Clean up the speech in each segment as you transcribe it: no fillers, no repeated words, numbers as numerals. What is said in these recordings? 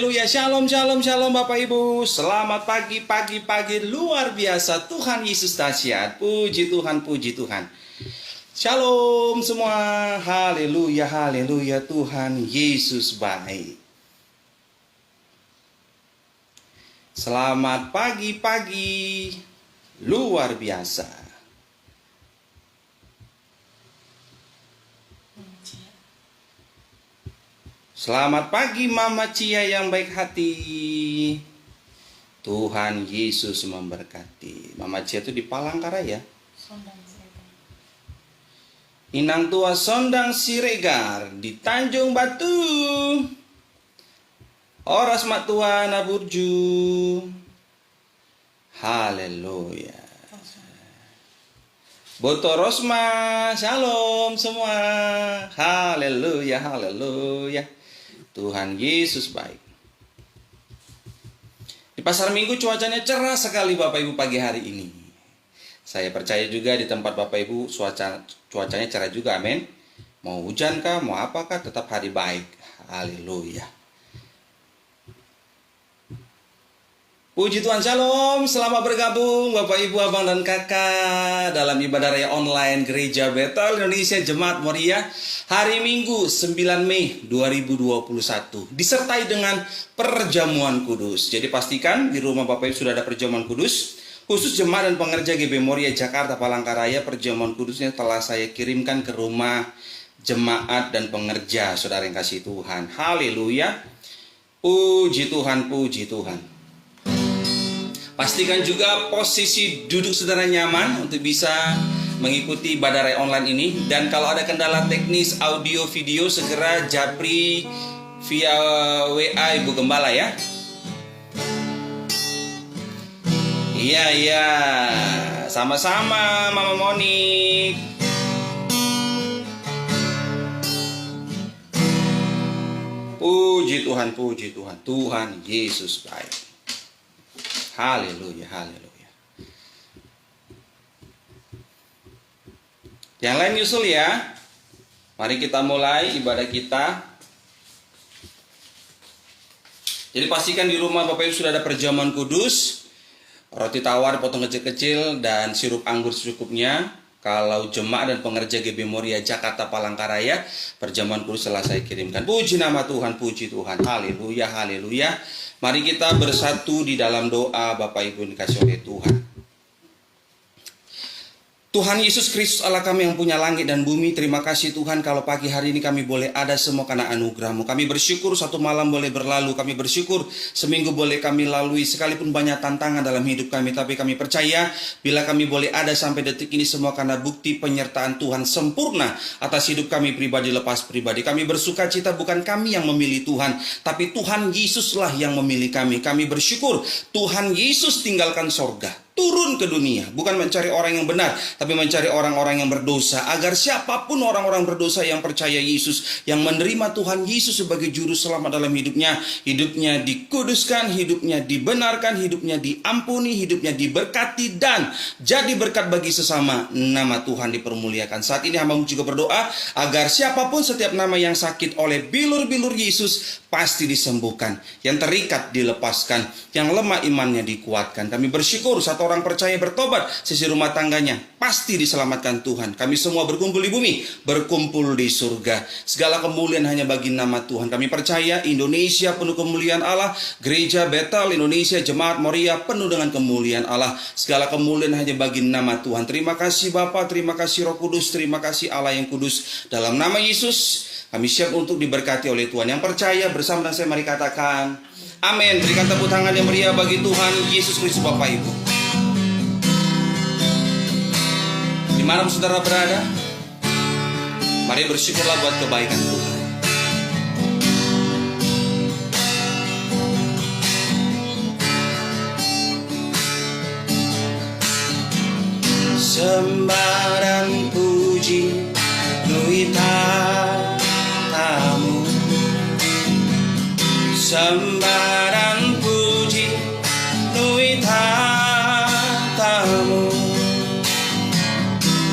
Haleluya, shalom, shalom, shalom Bapak Ibu. Selamat pagi, pagi luar biasa. Tuhan Yesus dahsyat. Puji Tuhan, puji Tuhan. Shalom semua. Haleluya, haleluya. Tuhan Yesus baik. Selamat pagi luar biasa. Selamat pagi Mama Cia yang baik hati. Tuhan Yesus memberkati. Mama Cia itu di Palangkaraya. Inang tua Sondang Siregar di Tanjung Batu. Oras mak tua Naburju. Haleluya. Boto Rosma, shalom semua. Haleluya, haleluya. Tuhan Yesus baik. Di pasar Minggu cuacanya cerah sekali Bapak Ibu pagi hari ini. Saya percaya juga di tempat Bapak Ibu cuacanya cerah juga, amin. Mau hujan kah, mau apakah, tetap hari baik. Haleluya. Puji Tuhan, shalom. Selamat bergabung Bapak Ibu, Abang dan Kakak dalam ibadah raya online Gereja Bethel Indonesia Jemaat Moriah hari Minggu 9 Mei 2021 disertai dengan perjamuan kudus. Jadi pastikan di rumah Bapak Ibu sudah ada perjamuan kudus. Khusus jemaat dan pengerja GB Moriah Jakarta Palangkaraya, perjamuan kudusnya telah saya kirimkan ke rumah jemaat dan pengerja, saudara yang kasih Tuhan. Haleluya. Puji Tuhan, puji Tuhan. Pastikan juga posisi duduk saudara nyaman untuk bisa mengikuti ibadah raya online ini. Dan kalau ada kendala teknis audio video, segera japri via WA Ibu Gembala ya. Iya, sama-sama Mama Monik. Puji Tuhan, puji Tuhan. Tuhan Yesus baik. Haleluya, haleluya. Yang lain nyusul ya. Mari kita mulai ibadah kita. Jadi pastikan di rumah Bapak Ibu sudah ada perjamuan kudus, roti tawar potong kecil-kecil dan sirup anggur secukupnya. Kalau jemaat dan pengerja GB Moriah Jakarta Palangkaraya, perjamuan kudus telah saya kirimkan. Puji nama Tuhan, puji Tuhan. Haleluya, haleluya. Mari kita bersatu di dalam doa Bapak Ibu yang dikasihi oleh Tuhan. Tuhan Yesus Kristus Allah kami yang punya langit dan bumi, terima kasih Tuhan kalau pagi hari ini kami boleh ada semua karena anugerah-Mu. Kami bersyukur satu malam boleh berlalu, kami bersyukur seminggu boleh kami lalui, sekalipun banyak tantangan dalam hidup kami. Tapi kami percaya bila kami boleh ada sampai detik ini semua karena bukti penyertaan Tuhan sempurna atas hidup kami pribadi lepas pribadi. Kami bersuka cita bukan kami yang memilih Tuhan, tapi Tuhan Yesuslah yang memilih kami. Kami bersyukur Tuhan Yesus tinggalkan sorga, turun ke dunia, bukan mencari orang yang benar, tapi mencari orang-orang yang berdosa, agar siapapun orang-orang berdosa yang percaya Yesus, yang menerima Tuhan Yesus sebagai juru selamat dalam hidupnya, hidupnya dikuduskan, hidupnya dibenarkan, hidupnya diampuni, hidupnya diberkati, dan jadi berkat bagi sesama. Nama Tuhan dipermuliakan. Saat ini hamba juga berdoa agar siapapun setiap nama yang sakit oleh bilur-bilur Yesus pasti disembuhkan, yang terikat dilepaskan, yang lemah imannya dikuatkan. Kami bersyukur satu orang percaya bertobat, sisi rumah tangganya pasti diselamatkan Tuhan. Kami semua berkumpul di bumi, berkumpul di surga. Segala kemuliaan hanya bagi nama Tuhan. Kami percaya Indonesia penuh kemuliaan Allah, Gereja Bethel Indonesia Jemaat Moriah penuh dengan kemuliaan Allah. Segala kemuliaan hanya bagi nama Tuhan. Terima kasih Bapa, terima kasih Roh Kudus, terima kasih Allah yang kudus. Dalam nama Yesus kami siap untuk diberkati oleh Tuhan. Yang percaya bersama dengan saya mari katakan amin. Berikan tepuk tangan yang meriah bagi Tuhan Yesus Kristus Bapak Ibu. Di mana saudara berada, mari bersyukurlah buat kebaikan Tuhan. Sembah dan puji nuitatamu, sembah dan puji nuitatamu,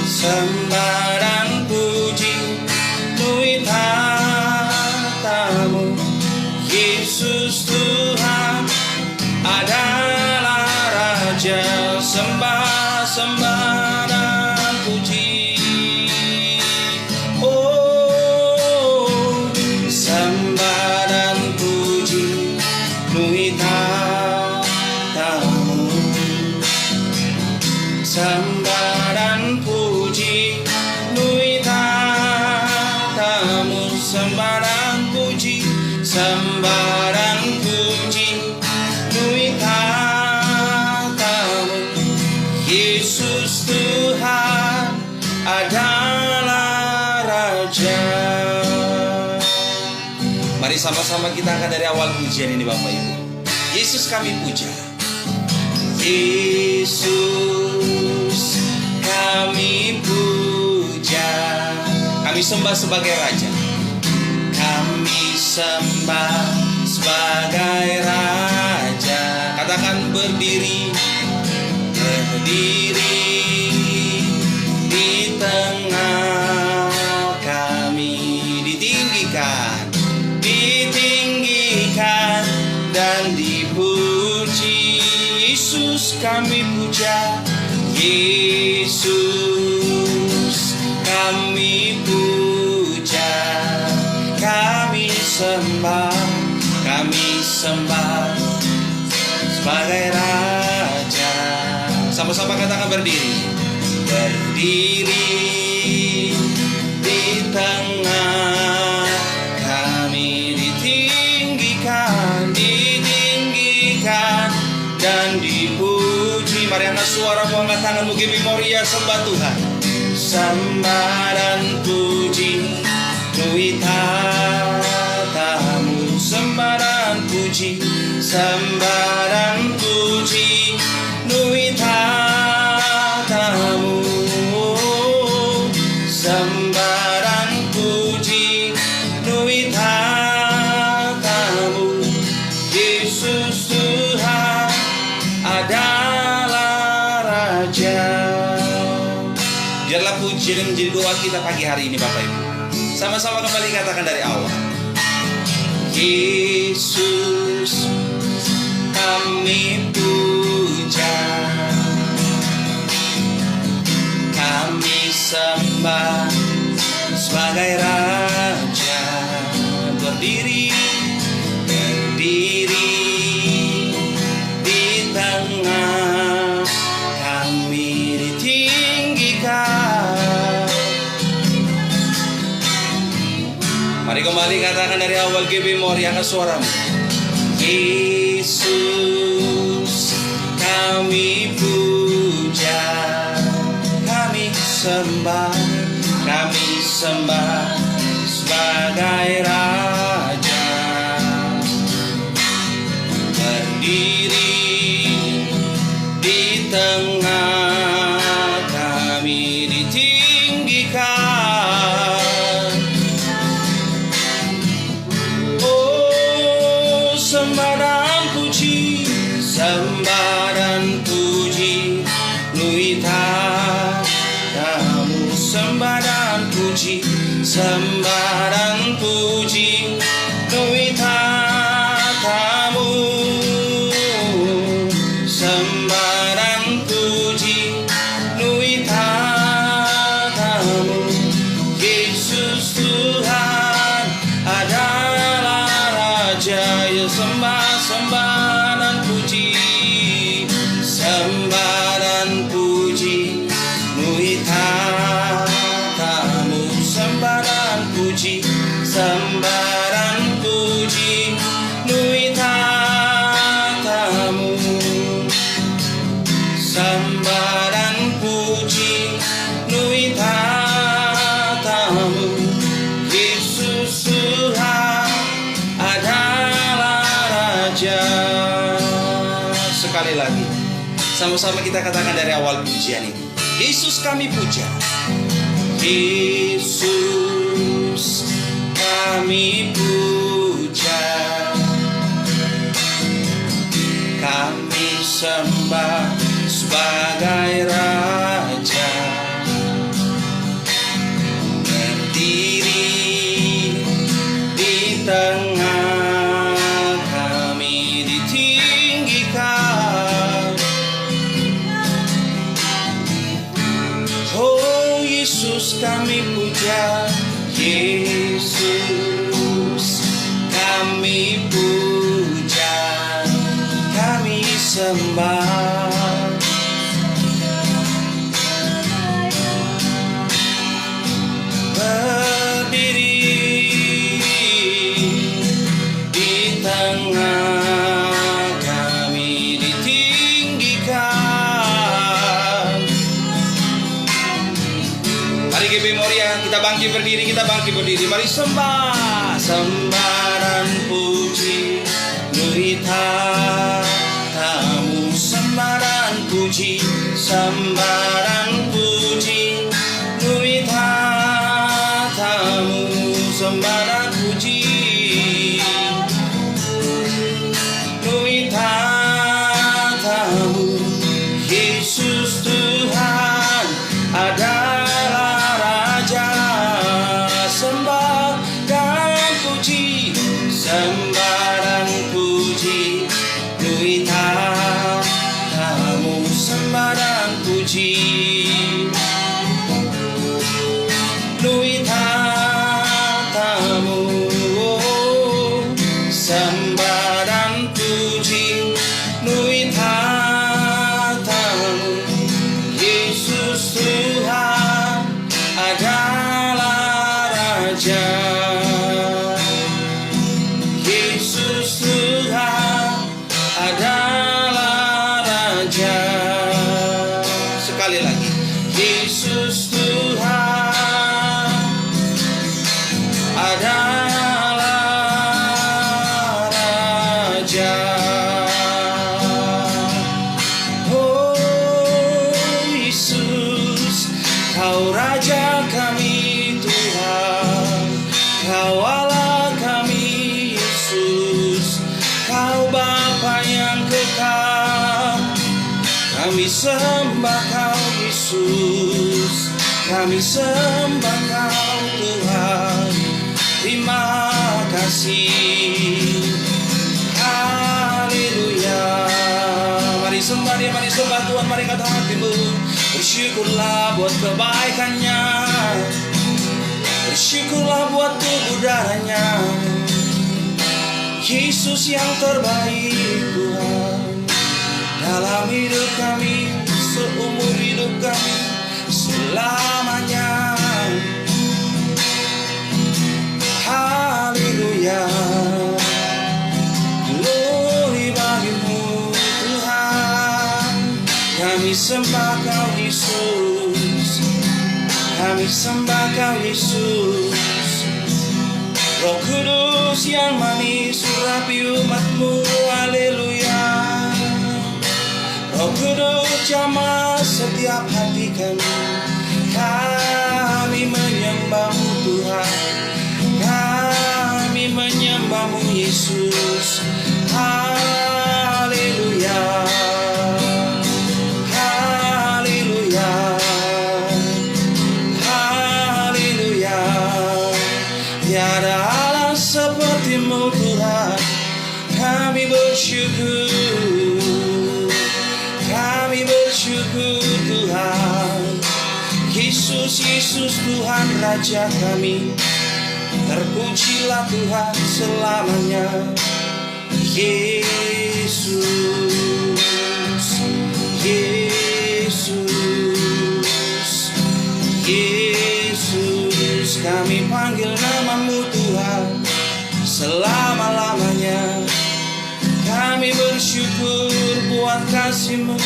sembah dan puji nuitatamu, Yesus Tuhan. nui tatamu. Sembah dan puji nui tatamu, sembah dan puji, sembah dan puji nui tatamu. Yesus Tuhan adalah Raja. Mari sama-sama kita angkat dari awal pujian ini Bapak Ibu. Yesus kami puja, Yesus kami puja, kami sembah sebagai Raja, kami sembah sebagai Raja. Katakan berdiri, berdiri di tengah kami, ditinggikan, ditinggikan dan dipuji. Yesus kami puja, Yesus kami puja, kami sembah sebagai Raja. Sama-sama katakan berdiri, berdiri di tengah kami, ditinggikan, ditinggikan dan dipuji. Mari angkat suaramu, angkat tanganmu, give Moria, sembah Tuhan. Sembah dan puji nui tatamu, sembah dan puji, sembah dan puji nui tatamu, sembah dan puji nui tatamu. Yesus Tuhan adalah Raja. Biarlah pujian menjadi doa kita pagi hari ini Bapak Ibu. Sama-sama kembali katakan dari awal. Yesus kami puja, kami sembah sebagai Raja. Berdiri, berdiri di tengah kami, ditinggikan. Mari kembali katakan dari awal, GB Moria, angkat suaramu. Yesus kami puja, kami sembah sebagai Raja. Berdiri di tengah kami, ditinggikan. Oh, sembah dan puji, sembah dan puji nui tatamu, sembah dan puji, sembah dan puji nui tatamu, sembah dan puji nui tatamu. Yesus Tuhan adalah Raja. Ya sembah dan puji, sembah dan puji nui tatamu, sembah dan puji, sembah dan puji nui tatamu, sembah dan puji nui tatamu. Yesus Tuhan adalah Raja. Sekali lagi, sama-sama kita katakan dari awal pujian ini. Yesus kami puja, Yesus kami puja, kami sembah sebagai Raja. Berdiri di tengah kami, ditinggikan. Oh Yesus kami puja, Yesus kami puja, sembah. Berdiri di tengah kami ditinggikan. Mari GP Moria, kita bangkit berdiri, mari sembah, sembah dan puji tamu, sembah dan puji, sembah dan puji tamu, sembah dan puji tamu. Yesus Tuhan adalah Raja, sembah dan puji, sembah dan puji tamu, sembah dan puji tamu, sembah dan puji tamu. Yesus Tuhan adalah Raja, Yesus Tuhan adalah Raja. Sekali lagi, Yesus Tuhan adalah Raja. Oh Yesus, Kau Raja kami Tuhan, Kau Allah kami Yesus, Kau Bapa yang kekal. Kami sembah Kau Yesus, kami sembah Kau Tuhan. Terima kasih. Haleluya. Mari sembah Dia, mari sembah Tuhan, mari kata hatimu. Bersyukurlah buat kebaikannya, bersyukurlah buat tubuh darahnya. Yesus yang terbaik Tuhan dalam hidup kami, seumur hidup kami, selamanya. Haleluya. Glory bagimu Tuhan. Kami sembah Kau Yesus, kami sembah Kau Yesus. Roh Kudus yang manis urapi umat-Mu. Haleluya. Roh Kudus jamah setiap hati kami. Kami menyembah-Mu Tuhan, kami menyembah-Mu Yesus. Haleluya. Haleluya. Haleluya. Tiada Allah seperti-Mu Tuhan. Kami bersyukur, kami bersyukur Tuhan. Yesus, Yesus Tuhan Raja kami. Terpujilah Tuhan selamanya. Yesus, Yesus, Yesus. Kami panggil nama-Mu Tuhan selama-lamanya. Kami bersyukur buat kasih-Mu,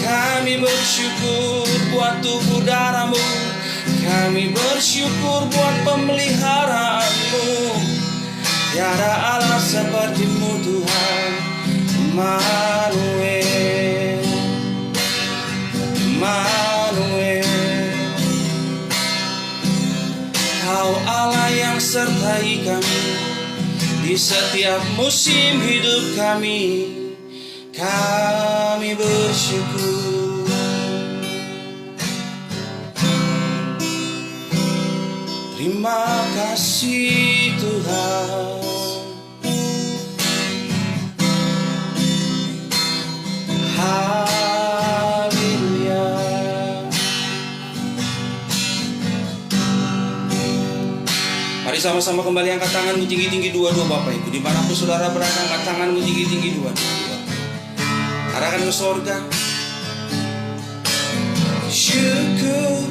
kami bersyukur buat tubuh darah-Mu, kami bersyukur buat pemeliharaan-Mu. Tiada Allah seperti-Mu Tuhan. Immanuel, Immanuel. Kau Allah yang sertai kami di setiap musim hidup kami. Kami bersyukur. Terima kasih Tuhan. Haleluya. Mari sama-sama kembali angkat tanganmu tinggi-tinggi dua-dua Bapak Ibu. Dimanapun saudara berada, angkat tanganmu tinggi-tinggi dua-dua. Arahkan ke sorga. Syukur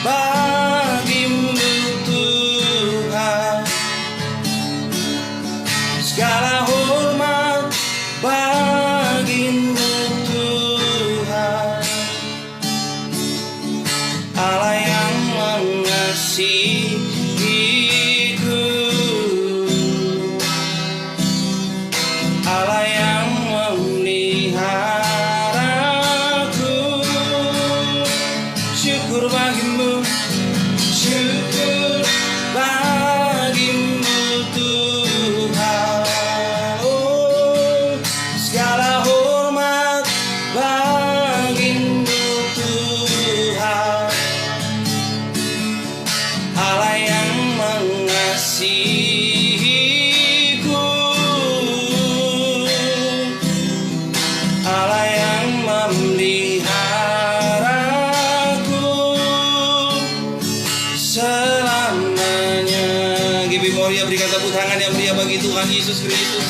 bagimu Tuhan, segala hormat bagimu Tuhan, Allah yang mengasihiku, Allah yang memeliharaku. Syukur bagimu, syukur bagimu Tuhan. Oh, segala hormat bagimu Tuhan, Allah yang mengasihiku, Allah yang memeliharaku selamanya. Gibi Moria, berikan tepuk tangan yang meriah bagi Tuhan Yesus Kristus.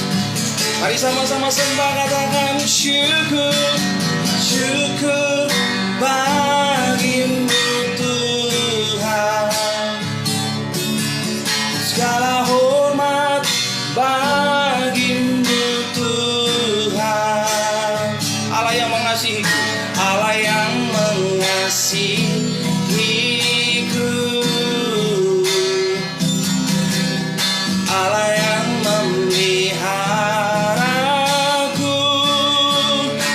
Mari sama-sama sembah, katakan syukur, syukur bagimu Tuhan, segala hormat bagimu Tuhan, Allah yang mengasihiku, Allah yang mengasihiku, Allah yang memeliharaku.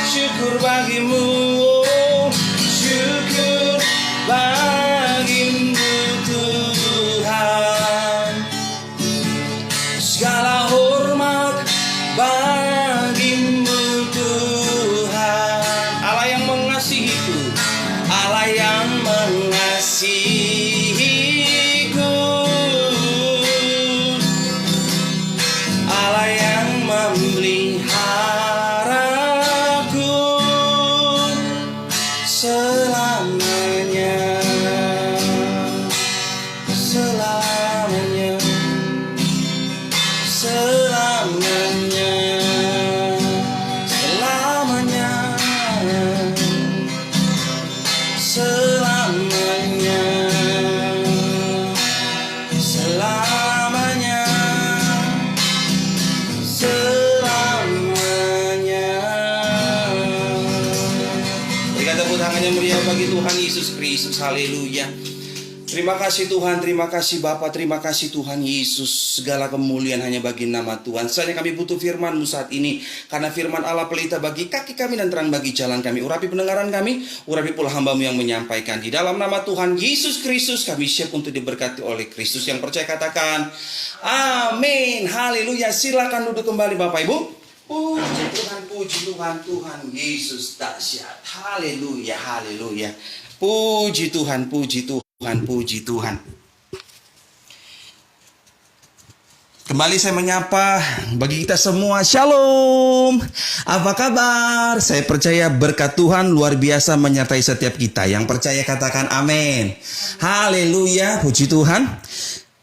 Syukur bagimu, syukur bagimu Tuhan, segala hormat bagimu Tuhan, Allah yang mengasihiku, Allah yang mengasihiku, Allah yang memeliharaku selamanya, selamanya, selamanya, selamanya, selamanya, selamanya, selamanya. Berikan tepuk tangan yang meriah bagi Tuhan Yesus Kristus. Haleluya. Terima kasih Tuhan, terima kasih Bapa, terima kasih Tuhan Yesus. Segala kemuliaan hanya bagi nama Tuhan. Saatnya kami butuh firman-Mu saat ini, karena firman Allah pelita bagi kaki kami dan terang bagi jalan kami. Urapi pendengaran kami, urapi pula hamba-Mu yang menyampaikan. Di dalam nama Tuhan Yesus Kristus kami siap untuk diberkati oleh Kristus. Yang percaya katakan amin. Haleluya. Silakan duduk kembali Bapak Ibu. Puji Tuhan, puji Tuhan, Tuhan Yesus dahsyat. Haleluya, haleluya. Puji Tuhan, puji Tuhan. Tuhan, puji Tuhan. Kembali saya menyapa bagi kita semua, Shalom. Apa kabar? Saya percaya berkat Tuhan luar biasa menyertai setiap kita. Yang percaya katakan amin. Haleluya, puji Tuhan.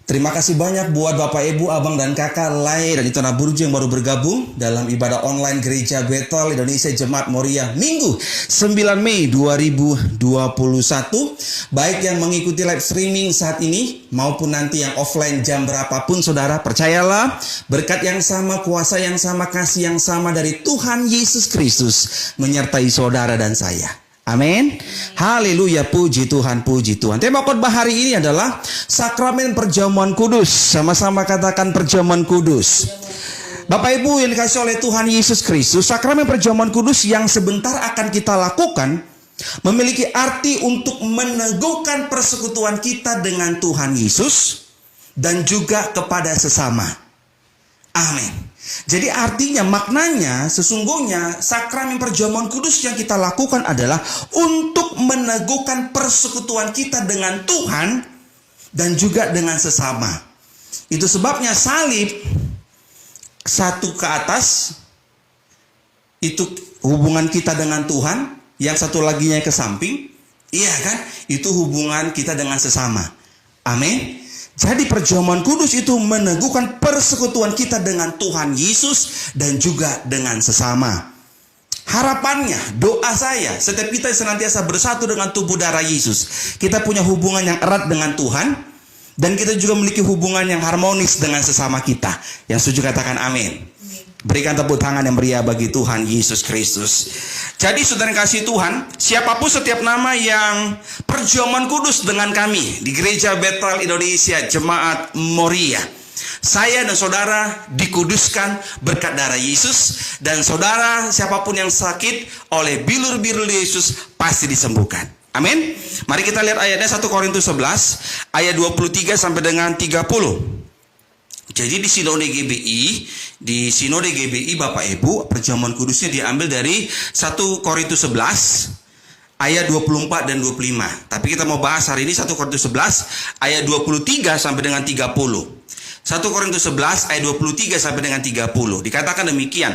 Terima kasih banyak buat Bapak, Ibu, Abang, dan Kakak Lai dan Itona Burju yang baru bergabung dalam ibadah online Gereja Bethel Indonesia Jemaat Moria Minggu 9 Mei 2021. Baik yang mengikuti live streaming saat ini maupun nanti yang offline jam berapapun, saudara, percayalah berkat yang sama, kuasa yang sama, kasih yang sama dari Tuhan Yesus Kristus menyertai saudara dan saya. Amin. Haleluya, puji Tuhan, puji Tuhan. Tema khotbah hari ini adalah sakramen perjamuan kudus. Sama-sama katakan perjamuan kudus. Bapak Ibu yang dikasihi oleh Tuhan Yesus Kristus, sakramen perjamuan kudus yang sebentar akan kita lakukan memiliki arti untuk meneguhkan persekutuan kita dengan Tuhan Yesus dan juga kepada sesama. Amin. Jadi artinya, maknanya sesungguhnya sakramen perjamuan kudus yang kita lakukan adalah untuk meneguhkan persekutuan kita dengan Tuhan dan juga dengan sesama. Itu sebabnya salib satu ke atas itu hubungan kita dengan Tuhan, yang satu laginya ke samping, iya kan? Itu hubungan kita dengan sesama. Amin. Jadi perjamuan kudus itu meneguhkan persekutuan kita dengan Tuhan Yesus dan juga dengan sesama. harapannya, doa saya, setiap kita senantiasa bersatu dengan tubuh darah Yesus. Kita punya hubungan yang erat dengan Tuhan, dan kita juga memiliki hubungan yang harmonis dengan sesama kita. Yang setuju katakan amin. Berikan tepuk tangan yang meriah bagi Tuhan Yesus Kristus. Jadi saudara yang kasih Tuhan, siapapun setiap nama yang perjamuan kudus dengan kami di Gereja Bethel Indonesia Jemaat Moria, saya dan saudara dikuduskan berkat darah Yesus. Dan saudara siapapun yang sakit oleh bilur-bilur Yesus pasti disembuhkan. Amin. Mari kita lihat ayatnya 1 Korintus 11 ayat 23 sampai dengan 30. Jadi di Sinode GBI Bapak Ibu, perjamuan kudusnya diambil dari 1 Korintus 11 ayat 24 dan 25. Tapi kita mau bahas hari ini 1 Korintus 11 ayat 23 sampai dengan 30. 1 Korintus 11 ayat 23 sampai dengan 30. Dikatakan demikian.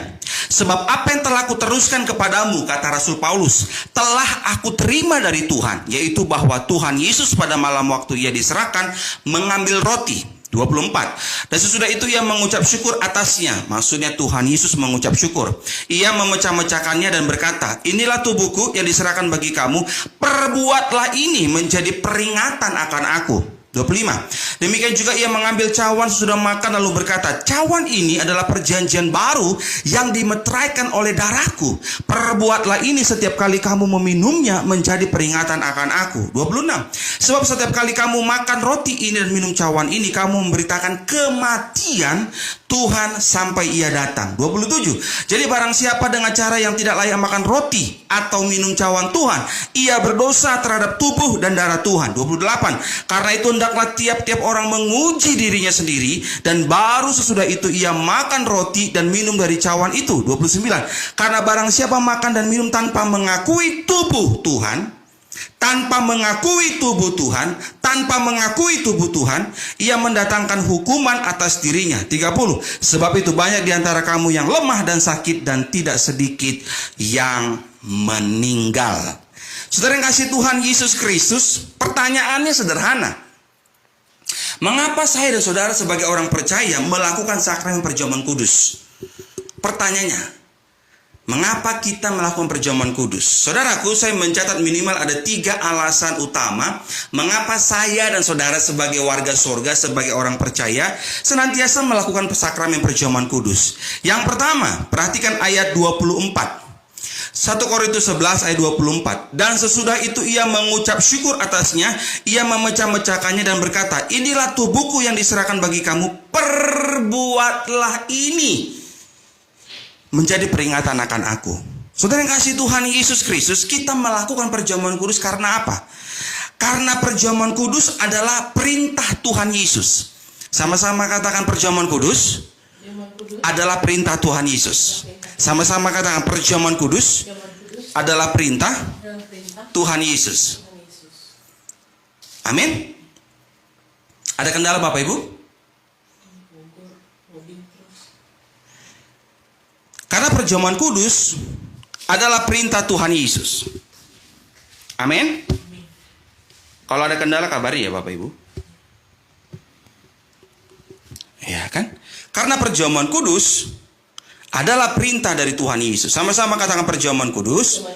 Sebab apa yang telah aku teruskan kepadamu, kata Rasul Paulus, telah aku terima dari Tuhan, yaitu bahwa Tuhan Yesus pada malam waktu ia diserahkan mengambil roti. 24. Dan sesudah itu ia mengucap syukur atasnya. Maksudnya Tuhan Yesus mengucap syukur. Ia memecah-mecahkannya dan berkata, inilah tubuhku yang diserahkan bagi kamu. Perbuatlah ini menjadi peringatan akan aku. 25. Demikian juga ia mengambil cawan sesudah makan lalu berkata, cawan ini adalah perjanjian baru yang dimeteraikan oleh darahku. Perbuatlah ini setiap kali kamu meminumnya menjadi peringatan akan aku. 26. Sebab setiap kali kamu makan roti ini dan minum cawan ini, kamu memberitakan kematian Tuhan sampai ia datang. 27. Jadi barang siapa dengan cara yang tidak layak makan roti atau minum cawan Tuhan, ia berdosa terhadap tubuh dan darah Tuhan. 28. Karena itu hendaklah tiap-tiap orang menguji dirinya sendiri, dan baru sesudah itu ia makan roti dan minum dari cawan itu. 29. Karena barang siapa makan dan minum tanpa mengakui tubuh Tuhan, tanpa mengakui tubuh Tuhan, ia mendatangkan hukuman atas dirinya. 30. Sebab itu banyak di antara kamu yang lemah dan sakit, dan tidak sedikit yang meninggal. Saudara yang kasih Tuhan Yesus Kristus, pertanyaannya sederhana. Mengapa saya dan saudara sebagai orang percaya melakukan sakramen perjamuan kudus? Pertanyaannya, mengapa kita melakukan perjamuan kudus? Saudaraku, saya mencatat minimal ada 3 alasan utama mengapa saya dan saudara sebagai warga surga, sebagai orang percaya, senantiasa melakukan sakramen perjamuan kudus. Yang pertama, perhatikan ayat 24. 1 Korintus 11 ayat 24. Dan sesudah itu ia mengucap syukur atasnya, ia memecah-mecahkannya dan berkata, inilah tubuhku yang diserahkan bagi kamu, perbuatlah ini menjadi peringatan akan aku. Saudara yang kasih Tuhan Yesus Kristus, kita melakukan perjamuan kudus karena apa? Karena perjamuan kudus adalah perintah Tuhan Yesus. Sama-sama katakan perjamuan kudus adalah perintah Tuhan Yesus. Sama-sama katakan perjamuan kudus adalah perintah Tuhan Yesus. Amin. Ada kendala Bapak Ibu? Karena perjamuan kudus adalah perintah Tuhan Yesus. Amin. Kalau ada kendala kabari ya Bapak Ibu. Ya kan? Karena perjamuan kudus adalah perintah dari Tuhan Yesus. Sama-sama katakan perjamuan kudus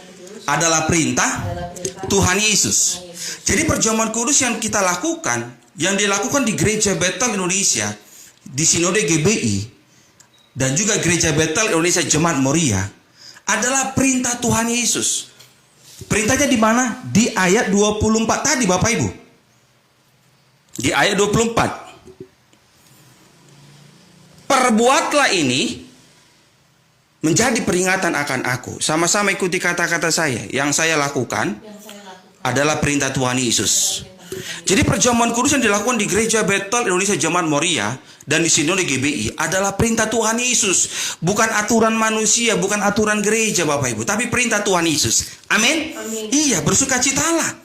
adalah perintah Tuhan Yesus. Jadi perjamuan kudus yang kita lakukan, yang dilakukan di Gereja Bethel Indonesia, di Sinode GBI, dan juga Gereja Bethel Indonesia Jemaat Moria, adalah perintah Tuhan Yesus. Perintahnya di mana? Di ayat 24 tadi Bapak Ibu. Di ayat 24. Perbuatlah ini menjadi peringatan akan aku. Sama-sama ikuti kata-kata saya. Yang saya lakukan adalah perintah Tuhan Yesus. Jadi perjamuan kudus yang dilakukan di Gereja Bethel Indonesia Jemaat Moria dan di Sinode GBI adalah perintah Tuhan Yesus. Bukan aturan manusia, bukan aturan gereja Bapak Ibu, tapi perintah Tuhan Yesus. Amin? Iya, bersukacitalah.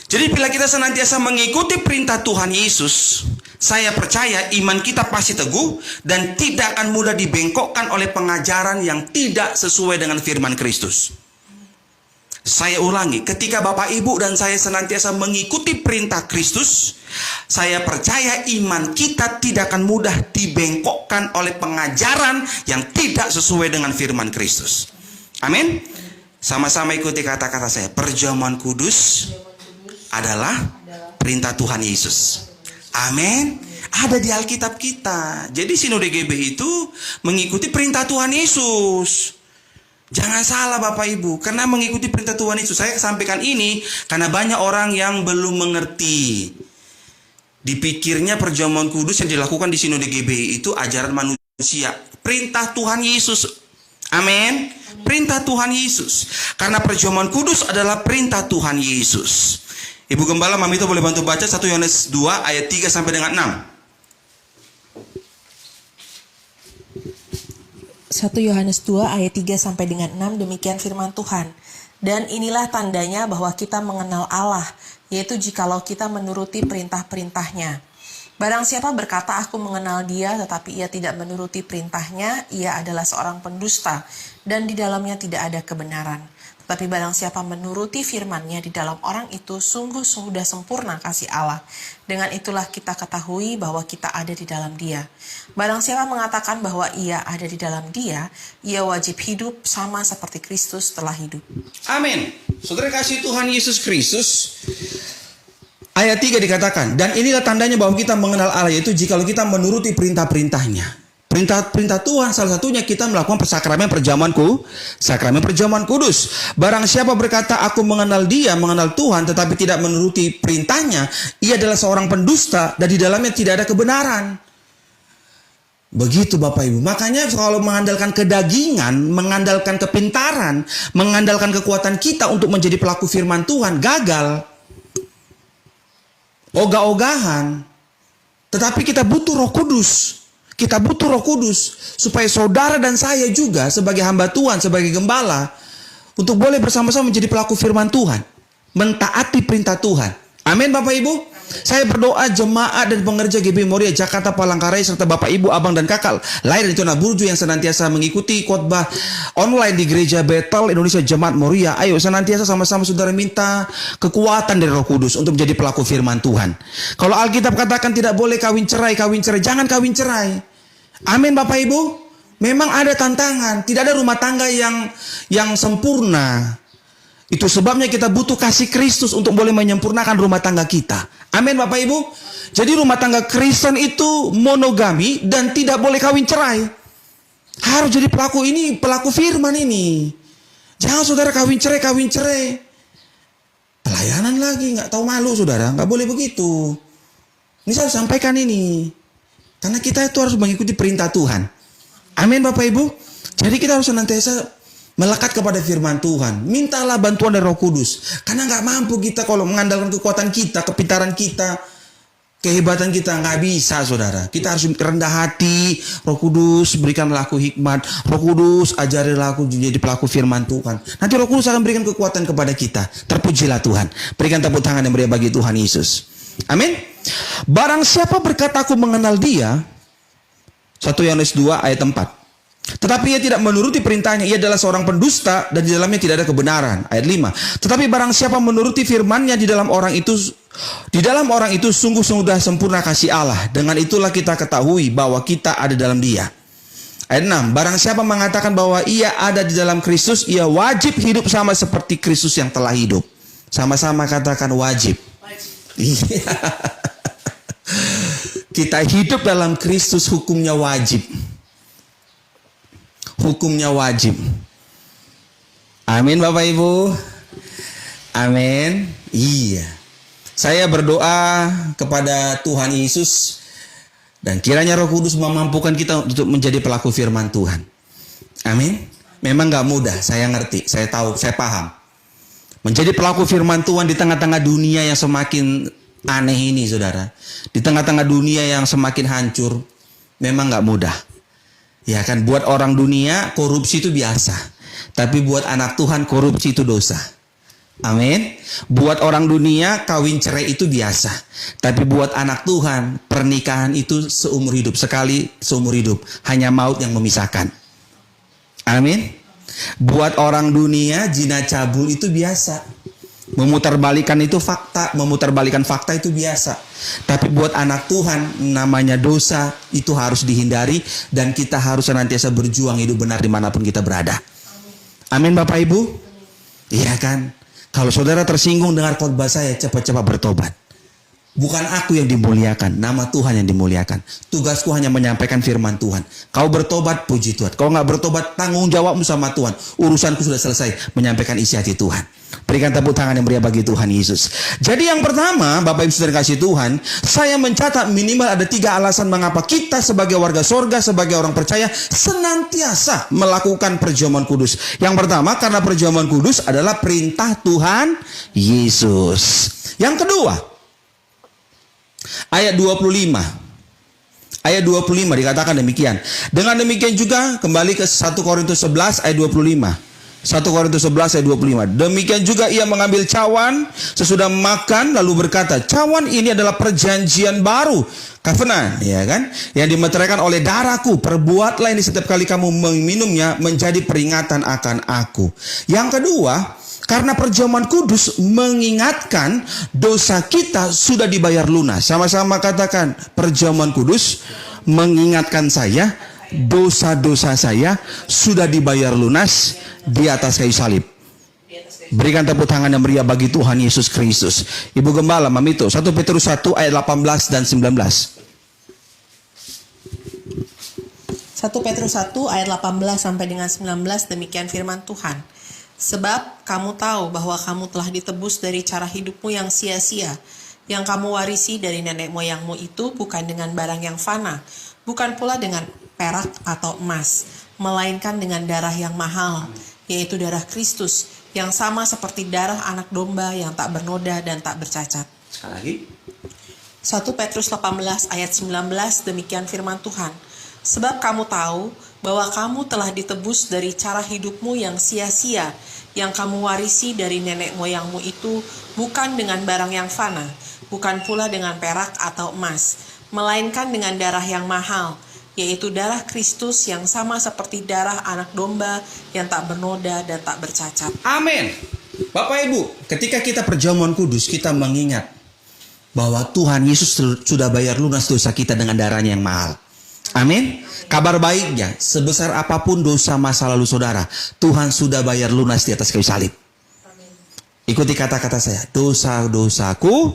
Jadi bila kita senantiasa mengikuti perintah Tuhan Yesus, saya percaya iman kita pasti teguh dan tidak akan mudah dibengkokkan oleh pengajaran yang tidak sesuai dengan firman Kristus. Saya ulangi, ketika Bapak Ibu dan saya senantiasa mengikuti perintah Kristus, saya percaya iman kita tidak akan mudah dibengkokkan oleh pengajaran yang tidak sesuai dengan firman Kristus. Amin. Sama-sama ikuti kata-kata saya. Perjamuan kudus adalah perintah Tuhan Yesus. Amin. Ada di Alkitab kita. Jadi Sinode GB itu mengikuti perintah Tuhan Yesus. Jangan salah Bapak Ibu, karena mengikuti perintah Tuhan Yesus. Saya sampaikan ini karena banyak orang yang belum mengerti. Dipikirnya perjamuan kudus yang dilakukan di Sinode GB itu ajaran manusia. Perintah Tuhan Yesus. Amin. Perintah Tuhan Yesus. Karena perjamuan kudus adalah perintah Tuhan Yesus. Ibu Gembala, Mami itu boleh bantu baca 1 Yohanes 2 ayat 3 sampai dengan 6. 1 Yohanes 2 ayat 3 sampai dengan 6, demikian firman Tuhan. Dan inilah tandanya bahwa kita mengenal Allah, yaitu jikalau kita menuruti perintah-perintahnya. Barang siapa berkata aku mengenal dia tetapi ia tidak menuruti perintahnya, ia adalah seorang pendusta dan di dalamnya tidak ada kebenaran. Tetapi barang siapa menuruti firman-Nya, di dalam orang itu sungguh sudah sempurna kasih Allah. Dengan itulah kita ketahui bahwa kita ada di dalam Dia. Barang siapa mengatakan bahwa ia ada di dalam Dia, ia wajib hidup sama seperti Kristus telah hidup. Amin. Saudara kasih Tuhan Yesus Kristus. Ayat 3 dikatakan, dan inilah tandanya bahwa kita mengenal Allah, yaitu jikalau kita menuruti perintah-perintahnya. Perintah Tuhan salah satunya kita melakukan sakramen perjamuan kudus. Barang siapa berkata aku mengenal dia, mengenal Tuhan, tetapi tidak menuruti perintahnya, ia adalah seorang pendusta dan di dalamnya tidak ada kebenaran. Begitu Bapak Ibu. Makanya kalau mengandalkan kedagingan, mengandalkan kepintaran, mengandalkan kekuatan kita untuk menjadi pelaku firman Tuhan, gagal. Ogah-ogahan. Tetapi kita butuh Roh Kudus. Kita butuh Roh Kudus supaya saudara dan saya juga sebagai hamba Tuhan, sebagai gembala, untuk boleh bersama-sama menjadi pelaku firman Tuhan, mentaati perintah Tuhan. Amin Bapak Ibu. Saya berdoa jemaat dan pengerja GB Moria Jakarta Palangkaraya serta Bapak Ibu, Abang dan Kakak lain dari Tuna Burju yang senantiasa mengikuti khotbah online di Gereja Bethel Indonesia Jemaat Moria. Ayo senantiasa sama-sama saudara minta kekuatan dari Roh Kudus untuk menjadi pelaku firman Tuhan. Kalau Alkitab katakan tidak boleh kawin cerai, jangan kawin cerai. Amin Bapak Ibu. Memang ada tantangan, tidak ada rumah tangga yang sempurna. Itu sebabnya kita butuh kasih Kristus untuk boleh menyempurnakan rumah tangga kita. Amin Bapak Ibu. Jadi rumah tangga Kristen itu monogami dan tidak boleh kawin cerai. Harus jadi pelaku firman ini. Jangan saudara kawin cerai. Pelayanan lagi, nggak tahu malu saudara, nggak boleh begitu. Ini saya sampaikan ini. Karena kita itu harus mengikuti perintah Tuhan. Amin Bapak Ibu. Jadi kita harus senantiasa melekat kepada firman Tuhan. Mintalah bantuan dari Roh Kudus. Karena nggak mampu kita kalau mengandalkan kekuatan kita, kepintaran kita, kehebatan kita. Nggak bisa saudara. Kita harus rendah hati. Roh Kudus berikanlah aku hikmat. Roh Kudus ajarilah aku menjadi pelaku firman Tuhan. Nanti Roh Kudus akan berikan kekuatan kepada kita. Terpujilah Tuhan. Berikan tepuk tangan yang meriah bagi Tuhan Yesus. Amin. Barang siapa berkata aku mengenal dia, 1 Yohanes 2 ayat 4. Tetapi ia tidak menuruti perintahnya, ia adalah seorang pendusta dan di dalamnya tidak ada kebenaran. Ayat 5. Tetapi barang siapa menuruti firman-Nya, di dalam orang itu sungguh sudah sempurna kasih Allah. Dengan itulah kita ketahui bahwa kita ada dalam Dia. Ayat 6. Barang siapa mengatakan bahwa ia ada di dalam Kristus, ia wajib hidup sama seperti Kristus yang telah hidup. Sama-sama katakan wajib. Iya. Kita hidup dalam Kristus, hukumnya wajib. Hukumnya wajib. Amin Bapak Ibu. Amin. Iya. Saya berdoa kepada Tuhan Yesus dan kiranya Roh Kudus memampukan kita untuk menjadi pelaku firman Tuhan. Amin. Memang gak mudah, saya ngerti, saya tahu, saya paham. Menjadi pelaku firman Tuhan di tengah-tengah dunia yang semakin aneh ini saudara. Di tengah-tengah dunia yang semakin hancur, memang gak mudah. Ya kan, buat orang dunia korupsi itu biasa. Tapi buat anak Tuhan korupsi itu dosa. Amin. Buat orang dunia kawin cerai itu biasa. Tapi buat anak Tuhan pernikahan itu seumur hidup. Sekali seumur hidup. Hanya maut yang memisahkan. Amin. Buat orang dunia zina cabul itu biasa. Memutarbalikkan itu fakta. Memutarbalikkan fakta itu biasa. Tapi buat anak Tuhan namanya dosa itu harus dihindari. Dan kita harus senantiasa berjuang hidup benar dimanapun kita berada. Amin Bapak Ibu. Iya kan? Kalau saudara tersinggung dengar khotbah saya, cepat-cepat bertobat. Bukan aku yang dimuliakan, nama Tuhan yang dimuliakan. Tugasku hanya menyampaikan firman Tuhan. Kau bertobat, puji Tuhan. Kau nggak bertobat, tanggung jawabmu sama Tuhan. Urusanku sudah selesai, menyampaikan isi hati Tuhan. Berikan tepuk tangan yang meriah bagi Tuhan Yesus. Jadi yang pertama, Bapak Ibu Saudara kasih Tuhan, saya mencatat minimal ada 3 alasan mengapa kita sebagai warga sorga, sebagai orang percaya, senantiasa melakukan perjamuan kudus. Yang pertama, karena perjamuan kudus adalah perintah Tuhan Yesus. Yang kedua, ayat 25. Ayat 25 dikatakan demikian. Dengan demikian juga kembali ke 1 Korintus 11 ayat 25. 1 Korintus 11 ayat 25. Demikian juga ia mengambil cawan sesudah makan lalu berkata, cawan ini adalah perjanjian baru, covenant, ya kan? Yang dimeteraikan oleh darahku. Perbuatlah ini setiap kali kamu meminumnya menjadi peringatan akan aku. Yang kedua, karena perjamuan kudus mengingatkan dosa kita sudah dibayar lunas. Sama-sama katakan, perjamuan kudus mengingatkan saya, dosa-dosa saya sudah dibayar lunas di atas kayu salib. Berikan tepuk tangan yang meriah bagi Tuhan Yesus Kristus. Ibu Gembala Mamito, 1 Petrus 1 ayat 18 dan 19. 1 Petrus 1 ayat 18 sampai dengan 19, demikian firman Tuhan. Sebab kamu tahu bahwa kamu telah ditebus dari cara hidupmu yang sia-sia, yang kamu warisi dari nenek moyangmu itu bukan dengan barang yang fana, bukan pula dengan perak atau emas, melainkan dengan darah yang mahal, yaitu darah Kristus, yang sama seperti darah anak domba yang tak bernoda dan tak bercacat. Sekali lagi. 1 Petrus 18 ayat 19, demikian firman Tuhan. Sebab kamu tahu bahwa kamu telah ditebus dari cara hidupmu yang sia-sia, yang kamu warisi dari nenek moyangmu itu bukan dengan barang yang fana, bukan pula dengan perak atau emas, melainkan dengan darah yang mahal, yaitu darah Kristus yang sama seperti darah anak domba yang tak bernoda dan tak bercacat. Amin. Bapak Ibu, ketika kita perjamuan kudus, kita mengingat bahwa Tuhan Yesus sudah bayar lunas dosa kita dengan darahnya yang mahal. Amin. Kabar baiknya, sebesar apapun dosa masa lalu saudara, Tuhan sudah bayar lunas di atas kayu salib. Ikuti kata-kata saya, dosa-dosaku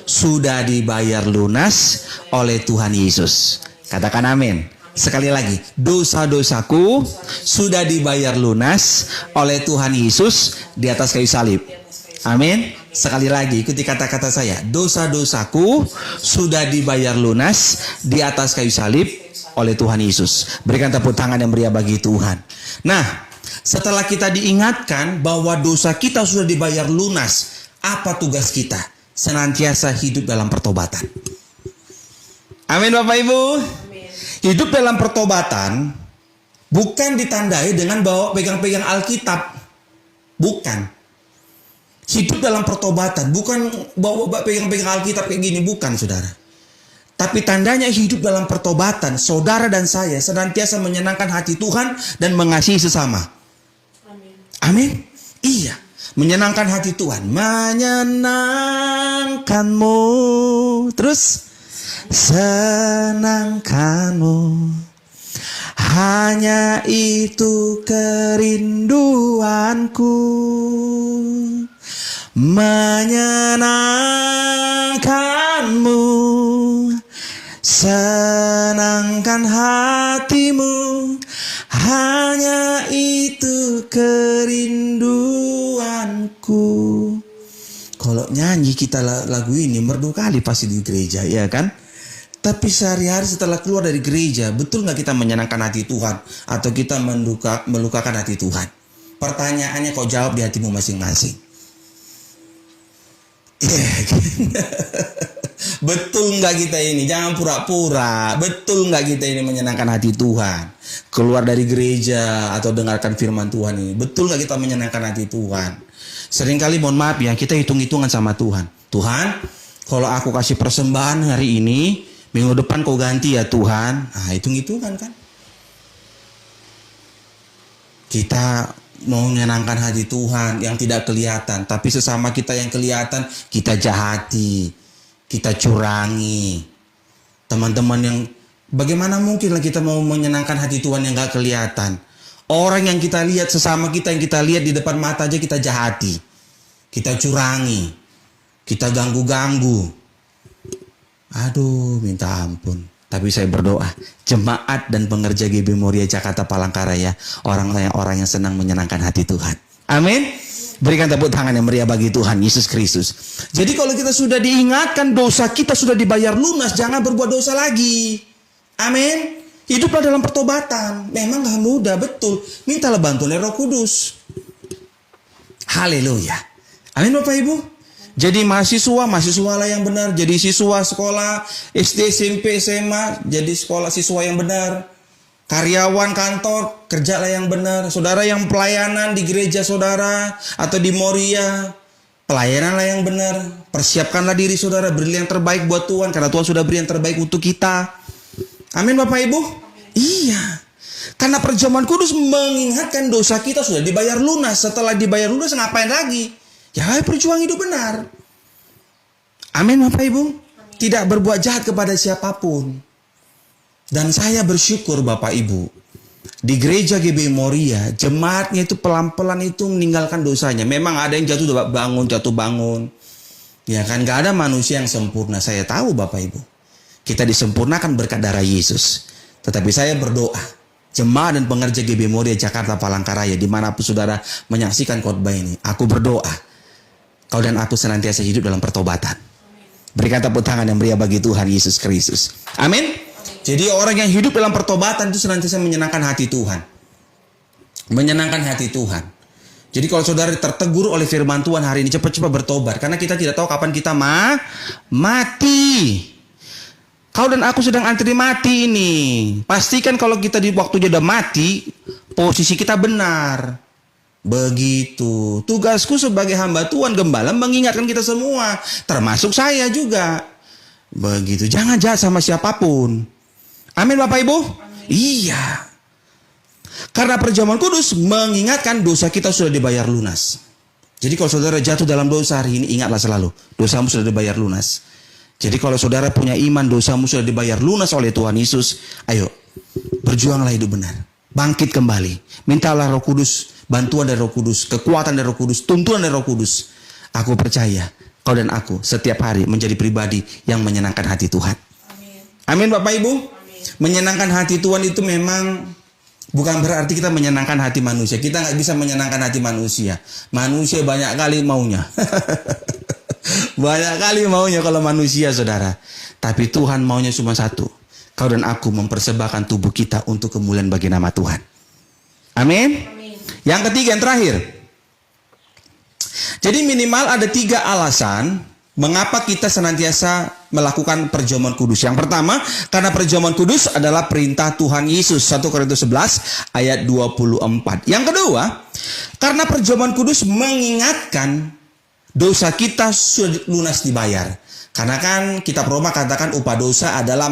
sudah dibayar lunas oleh Tuhan Yesus. Katakan amin. Sekali lagi, dosa-dosaku sudah dibayar lunas oleh Tuhan Yesus di atas kayu salib. Amin. Sekali lagi, ikuti kata-kata saya, dosa-dosaku sudah dibayar lunas di atas kayu salib oleh Tuhan Yesus. Berikan tepuk tangan yang meriah bagi Tuhan. Nah, setelah kita diingatkan bahwa dosa kita sudah dibayar lunas, apa tugas kita? Senantiasa hidup dalam pertobatan. Amin Bapak Ibu. Amin. Hidup dalam pertobatan bukan ditandai dengan bawa pegang-pegang Alkitab. Bukan. Hidup dalam pertobatan bukan bawa pegang-pegang Alkitab kayak gini, bukan saudara. Tapi tandanya hidup dalam pertobatan, saudara dan saya senantiasa menyenangkan hati Tuhan dan mengasihi sesama. Amin. Amin. Iya, menyenangkan hati Tuhan, menyenangkanmu, terus senangkanmu, hanya itu kerinduanku, menyenangkanmu, senangkan hatimu, hanya itu kerinduanku. Kalau nyanyi kita lagu ini merdu kali pasti di gereja, ya kan? Tapi sehari-hari setelah keluar dari gereja, betul nggak kita menyenangkan hati Tuhan atau kita melukakan hati Tuhan? Pertanyaannya kau jawab di hatimu masing-masing. Betul nggak kita ini? Jangan pura-pura. Betul nggak kita ini menyenangkan hati Tuhan? Keluar dari gereja atau dengarkan firman Tuhan ini, betul nggak kita menyenangkan hati Tuhan? Seringkali mohon maaf ya, kita hitung-hitungan sama Tuhan. Tuhan, kalau aku kasih persembahan hari ini, minggu depan kau ganti ya Tuhan. Nah, hitung-hitungan kan? Kita mau menyenangkan hati Tuhan yang tidak kelihatan, tapi sesama kita yang kelihatan kita jahati, kita curangi. Teman-teman yang bagaimana mungkin lah kita mau menyenangkan hati Tuhan yang gak kelihatan? Orang yang kita lihat, sesama kita yang kita lihat di depan mata aja kita jahati. Kita curangi. Kita ganggu-ganggu. Aduh, minta ampun. Tapi saya berdoa, jemaat dan pengerja GB Moria Jakarta Palangkaraya, orang yang senang menyenangkan hati Tuhan. Amin. Berikan tepuk tangan yang meriah bagi Tuhan Yesus Kristus. Jadi kalau kita sudah diingatkan dosa kita sudah dibayar lunas, jangan berbuat dosa lagi. Amin. Hiduplah dalam pertobatan. Memang gak mudah, betul. Mintalah bantuan Roh Kudus. Haleluya. Amin Bapak Ibu. Jadi mahasiswa lah yang benar. Jadi siswa sekolah SD, SMP, SMA, jadi siswa yang benar. Karyawan kantor, kerjalah yang benar. Saudara yang pelayanan di gereja saudara atau di Moria, pelayananlah yang benar. Persiapkanlah diri saudara, beri yang terbaik buat Tuhan, karena Tuhan sudah beri yang terbaik untuk kita. Amin Bapak Ibu. Iya. Karena perjamuan kudus mengingatkan dosa kita sudah dibayar lunas. Setelah dibayar lunas ngapain lagi? Ya berjuang hidup benar. Amin Bapak Ibu. Tidak berbuat jahat kepada siapapun. Dan saya bersyukur Bapak Ibu, di gereja GB Moria, jemaatnya itu pelan-pelan itu meninggalkan dosanya. Memang ada yang jatuh bangun. Ya kan, gak ada manusia yang sempurna. Saya tahu Bapak Ibu. Kita disempurnakan berkat darah Yesus. Tetapi saya berdoa, jemaat dan pengerja GB Moria Jakarta Palangkaraya, dimanapun saudara menyaksikan khotbah ini, aku berdoa, kau dan aku senantiasa hidup dalam pertobatan. Berikan tepuk tangan yang meriah bagi Tuhan Yesus Kristus. Amin. Jadi orang yang hidup dalam pertobatan itu senantiasa menyenangkan hati Tuhan. Menyenangkan hati Tuhan. Jadi kalau saudara tertegur oleh firman Tuhan hari ini, cepat-cepat bertobat. Karena kita tidak tahu kapan kita mati. Kau dan aku sedang antri mati ini. Pastikan kalau kita di waktu sudah mati, posisi kita benar. Begitu. Tugasku sebagai hamba Tuhan, gembala, mengingatkan kita semua. Termasuk saya juga. Begitu. Jangan jahat sama siapapun. Amin Bapak Ibu? Amin. Iya. Karena perjamuan kudus mengingatkan dosa kita sudah dibayar lunas. Jadi kalau saudara jatuh dalam dosa hari ini, ingatlah selalu, dosamu sudah dibayar lunas. Jadi kalau saudara punya iman, dosamu sudah dibayar lunas oleh Tuhan Yesus. Ayo, berjuanglah hidup benar. Bangkit kembali. Mintalah Roh Kudus, bantuan dari Roh Kudus, kekuatan dari Roh Kudus, tuntunan dari Roh Kudus. Aku percaya, kau dan aku setiap hari menjadi pribadi yang menyenangkan hati Tuhan. Amin. Amin Bapak Ibu. Amin. Menyenangkan hati Tuhan itu memang bukan berarti kita menyenangkan hati manusia. Kita nggak bisa menyenangkan hati manusia. Manusia banyak kali maunya. Banyak kali maunya kalau manusia saudara. Tapi Tuhan maunya cuma satu. Kau dan aku mempersembahkan tubuh kita untuk kemuliaan bagi nama Tuhan. Amin. Amin. Yang ketiga, yang terakhir. Jadi minimal ada 3 alasan mengapa kita senantiasa melakukan perjamuan kudus. Yang pertama, karena perjamuan kudus adalah perintah Tuhan Yesus. 1 Korintus 11 ayat 24. Yang kedua, karena perjamuan kudus mengingatkan dosa kita sudah lunas dibayar. Karena kan kitab Roma katakan upah dosa adalah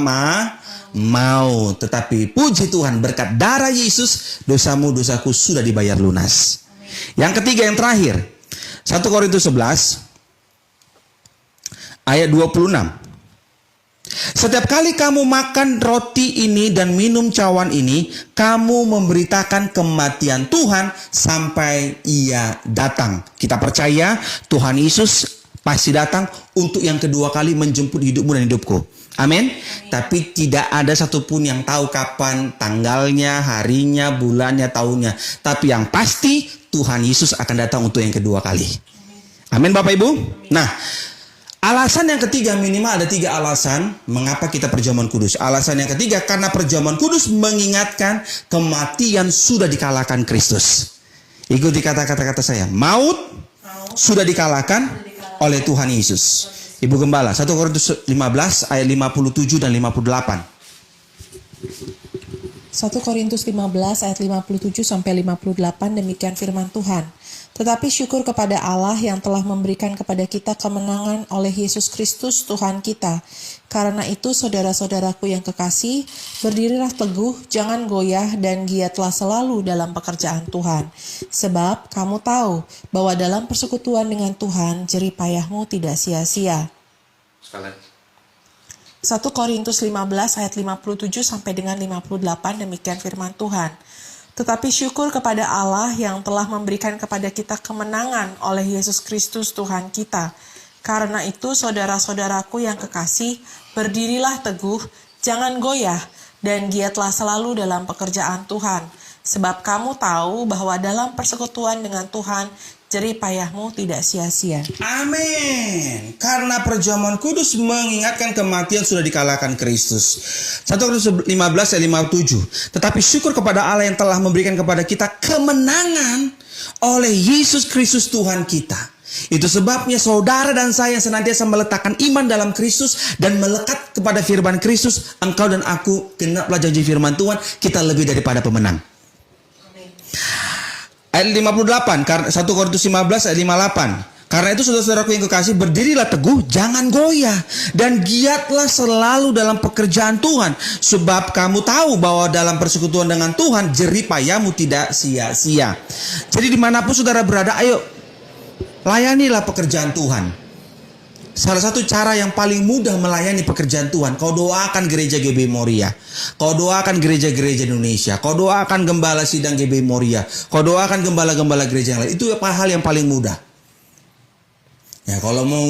maut. Tetapi puji Tuhan berkat darah Yesus, dosaku sudah dibayar lunas. Yang ketiga, yang terakhir, 1 Korintus 11 ayat 26. Setiap kali kamu makan roti ini dan minum cawan ini, kamu memberitakan kematian Tuhan sampai Ia datang. Kita percaya Tuhan Yesus pasti datang untuk yang kedua kali menjemput hidupmu dan hidupku. Amin. Tapi tidak ada satupun yang tahu kapan tanggalnya, harinya, bulannya, tahunnya. Tapi yang pasti Tuhan Yesus akan datang untuk yang kedua kali. Amin Bapak Ibu. Nah, alasan yang ketiga, minimal ada 3 alasan mengapa kita perjamuan kudus. Alasan yang ketiga, karena perjamuan kudus mengingatkan kematian sudah dikalahkan Kristus. Ikuti kata-kata saya. Maut sudah dikalahkan oleh Tuhan Yesus. Ibu Gembala, 1 Korintus 15 ayat 57 dan 58. 1 Korintus 15 ayat 57 sampai 58, demikian firman Tuhan. Tetapi syukur kepada Allah yang telah memberikan kepada kita kemenangan oleh Yesus Kristus Tuhan kita. Karena itu saudara-saudaraku yang kekasih, berdirilah teguh, jangan goyah dan giatlah selalu dalam pekerjaan Tuhan. Sebab kamu tahu bahwa dalam persekutuan dengan Tuhan, jerih payahmu tidak sia-sia. 1 Korintus 15 ayat 57 sampai dengan 58, demikian firman Tuhan. Tetapi syukur kepada Allah yang telah memberikan kepada kita kemenangan oleh Yesus Kristus Tuhan kita. Karena itu saudara-saudaraku yang kekasih, berdirilah teguh, jangan goyah, dan giatlah selalu dalam pekerjaan Tuhan. Sebab kamu tahu bahwa dalam persekutuan dengan Tuhan, jerih payahmu tidak sia-sia. Amin. Karena perjamuan kudus mengingatkan kematian sudah dikalahkan Kristus. 1 Korintus 15 ayat 57. Tetapi syukur kepada Allah yang telah memberikan kepada kita kemenangan oleh Yesus Kristus Tuhan kita. Itu sebabnya saudara dan saya senantiasa meletakkan iman dalam Kristus dan melekat kepada firman Kristus. Engkau dan aku, genaplah janji firman Tuhan, kita lebih daripada pemenang. Ayat 58, 1 Korintus 15 ayat 58. Karena itu saudara-saudaraku yang kekasih, berdirilah teguh, jangan goyah, dan giatlah selalu dalam pekerjaan Tuhan. Sebab kamu tahu bahwa dalam persekutuan dengan Tuhan, jerih payahmu tidak sia-sia. Jadi dimanapun saudara berada, ayo layanilah pekerjaan Tuhan. Salah satu cara yang paling mudah melayani pekerjaan Tuhan, kau doakan gereja GB Moria, kau doakan gereja-gereja Indonesia, kau doakan gembala sidang GB Moria, kau doakan gembala-gembala gereja yang lain. Itu hal yang paling mudah. Ya, kalau mau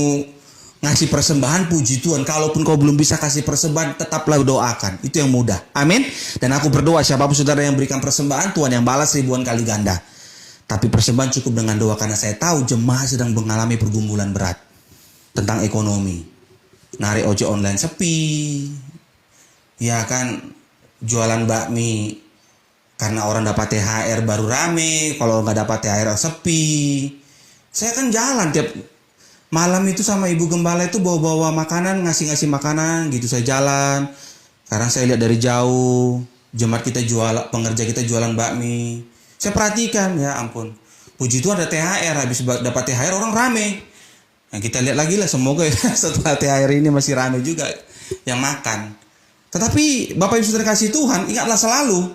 ngasih persembahan, puji Tuhan. Kalaupun kau belum bisa kasih persembahan, tetaplah doakan. Itu yang mudah. Amin. Dan aku berdoa siapapun saudara yang berikan persembahan, Tuhan yang balas ribuan kali ganda. Tapi persembahan cukup dengan doa, karena saya tahu jemaat sedang mengalami pergumulan berat tentang ekonomi. Narik ojek online sepi, ya kan, jualan bakmi karena orang dapat THR baru rame, kalau nggak dapat THR sepi. Saya kan jalan tiap malam itu sama ibu gembala itu bawa-bawa makanan, ngasih-ngasih makanan gitu. Saya jalan, sekarang saya lihat dari jauh jemaat kita pengerja kita jualan bakmi. Saya perhatikan, ya ampun, puji Tuhan ada THR, habis dapat THR orang rame. Nah, kita lihat lagi lah, semoga ya, setelah THR ini masih ramai juga yang makan. Tetapi Bapak Ibu Saudara kasih Tuhan, ingatlah selalu,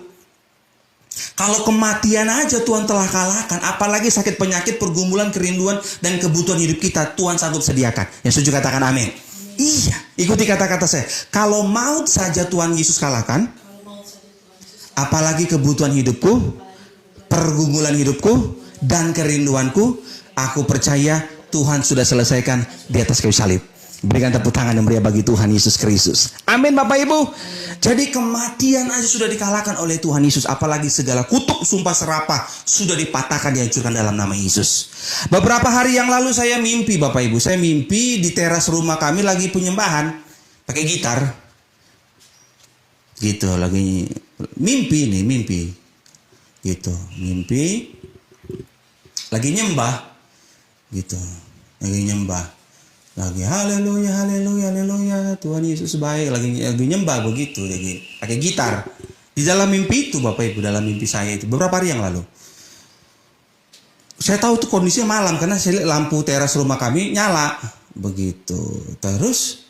kalau kematian aja Tuhan telah kalahkan, apalagi sakit penyakit, pergumulan, kerinduan, dan kebutuhan hidup kita, Tuhan sanggup sediakan. Yang setuju katakan amin. Iya, ikuti kata-kata saya. Kalau maut saja Tuhan Yesus kalahkan, apalagi kebutuhan hidupku, pergumulan hidupku, dan kerinduanku, aku percaya Tuhan sudah selesaikan di atas kayu salib. Berikan tepuk tangan yang meriah bagi Tuhan Yesus Kristus. Amin Bapak Ibu. Jadi kematian aja sudah dikalahkan oleh Tuhan Yesus. Apalagi segala kutuk, sumpah serapah sudah dipatahkan, dihancurkan dalam nama Yesus. Beberapa hari yang lalu saya mimpi Bapak Ibu. Saya mimpi di teras rumah kami lagi penyembahan pakai gitar. Gitu, lagi mimpi. Gitu, mimpi lagi nyembah. Gitu, lagi nyembah, lagi haleluya, haleluya, haleluya, Tuhan Yesus baik, lagi nyembah begitu, lagi pakai gitar di dalam mimpi itu Bapak Ibu, dalam mimpi saya itu beberapa hari yang lalu. Saya tahu itu kondisinya malam karena saya lihat lampu teras rumah kami nyala begitu. Terus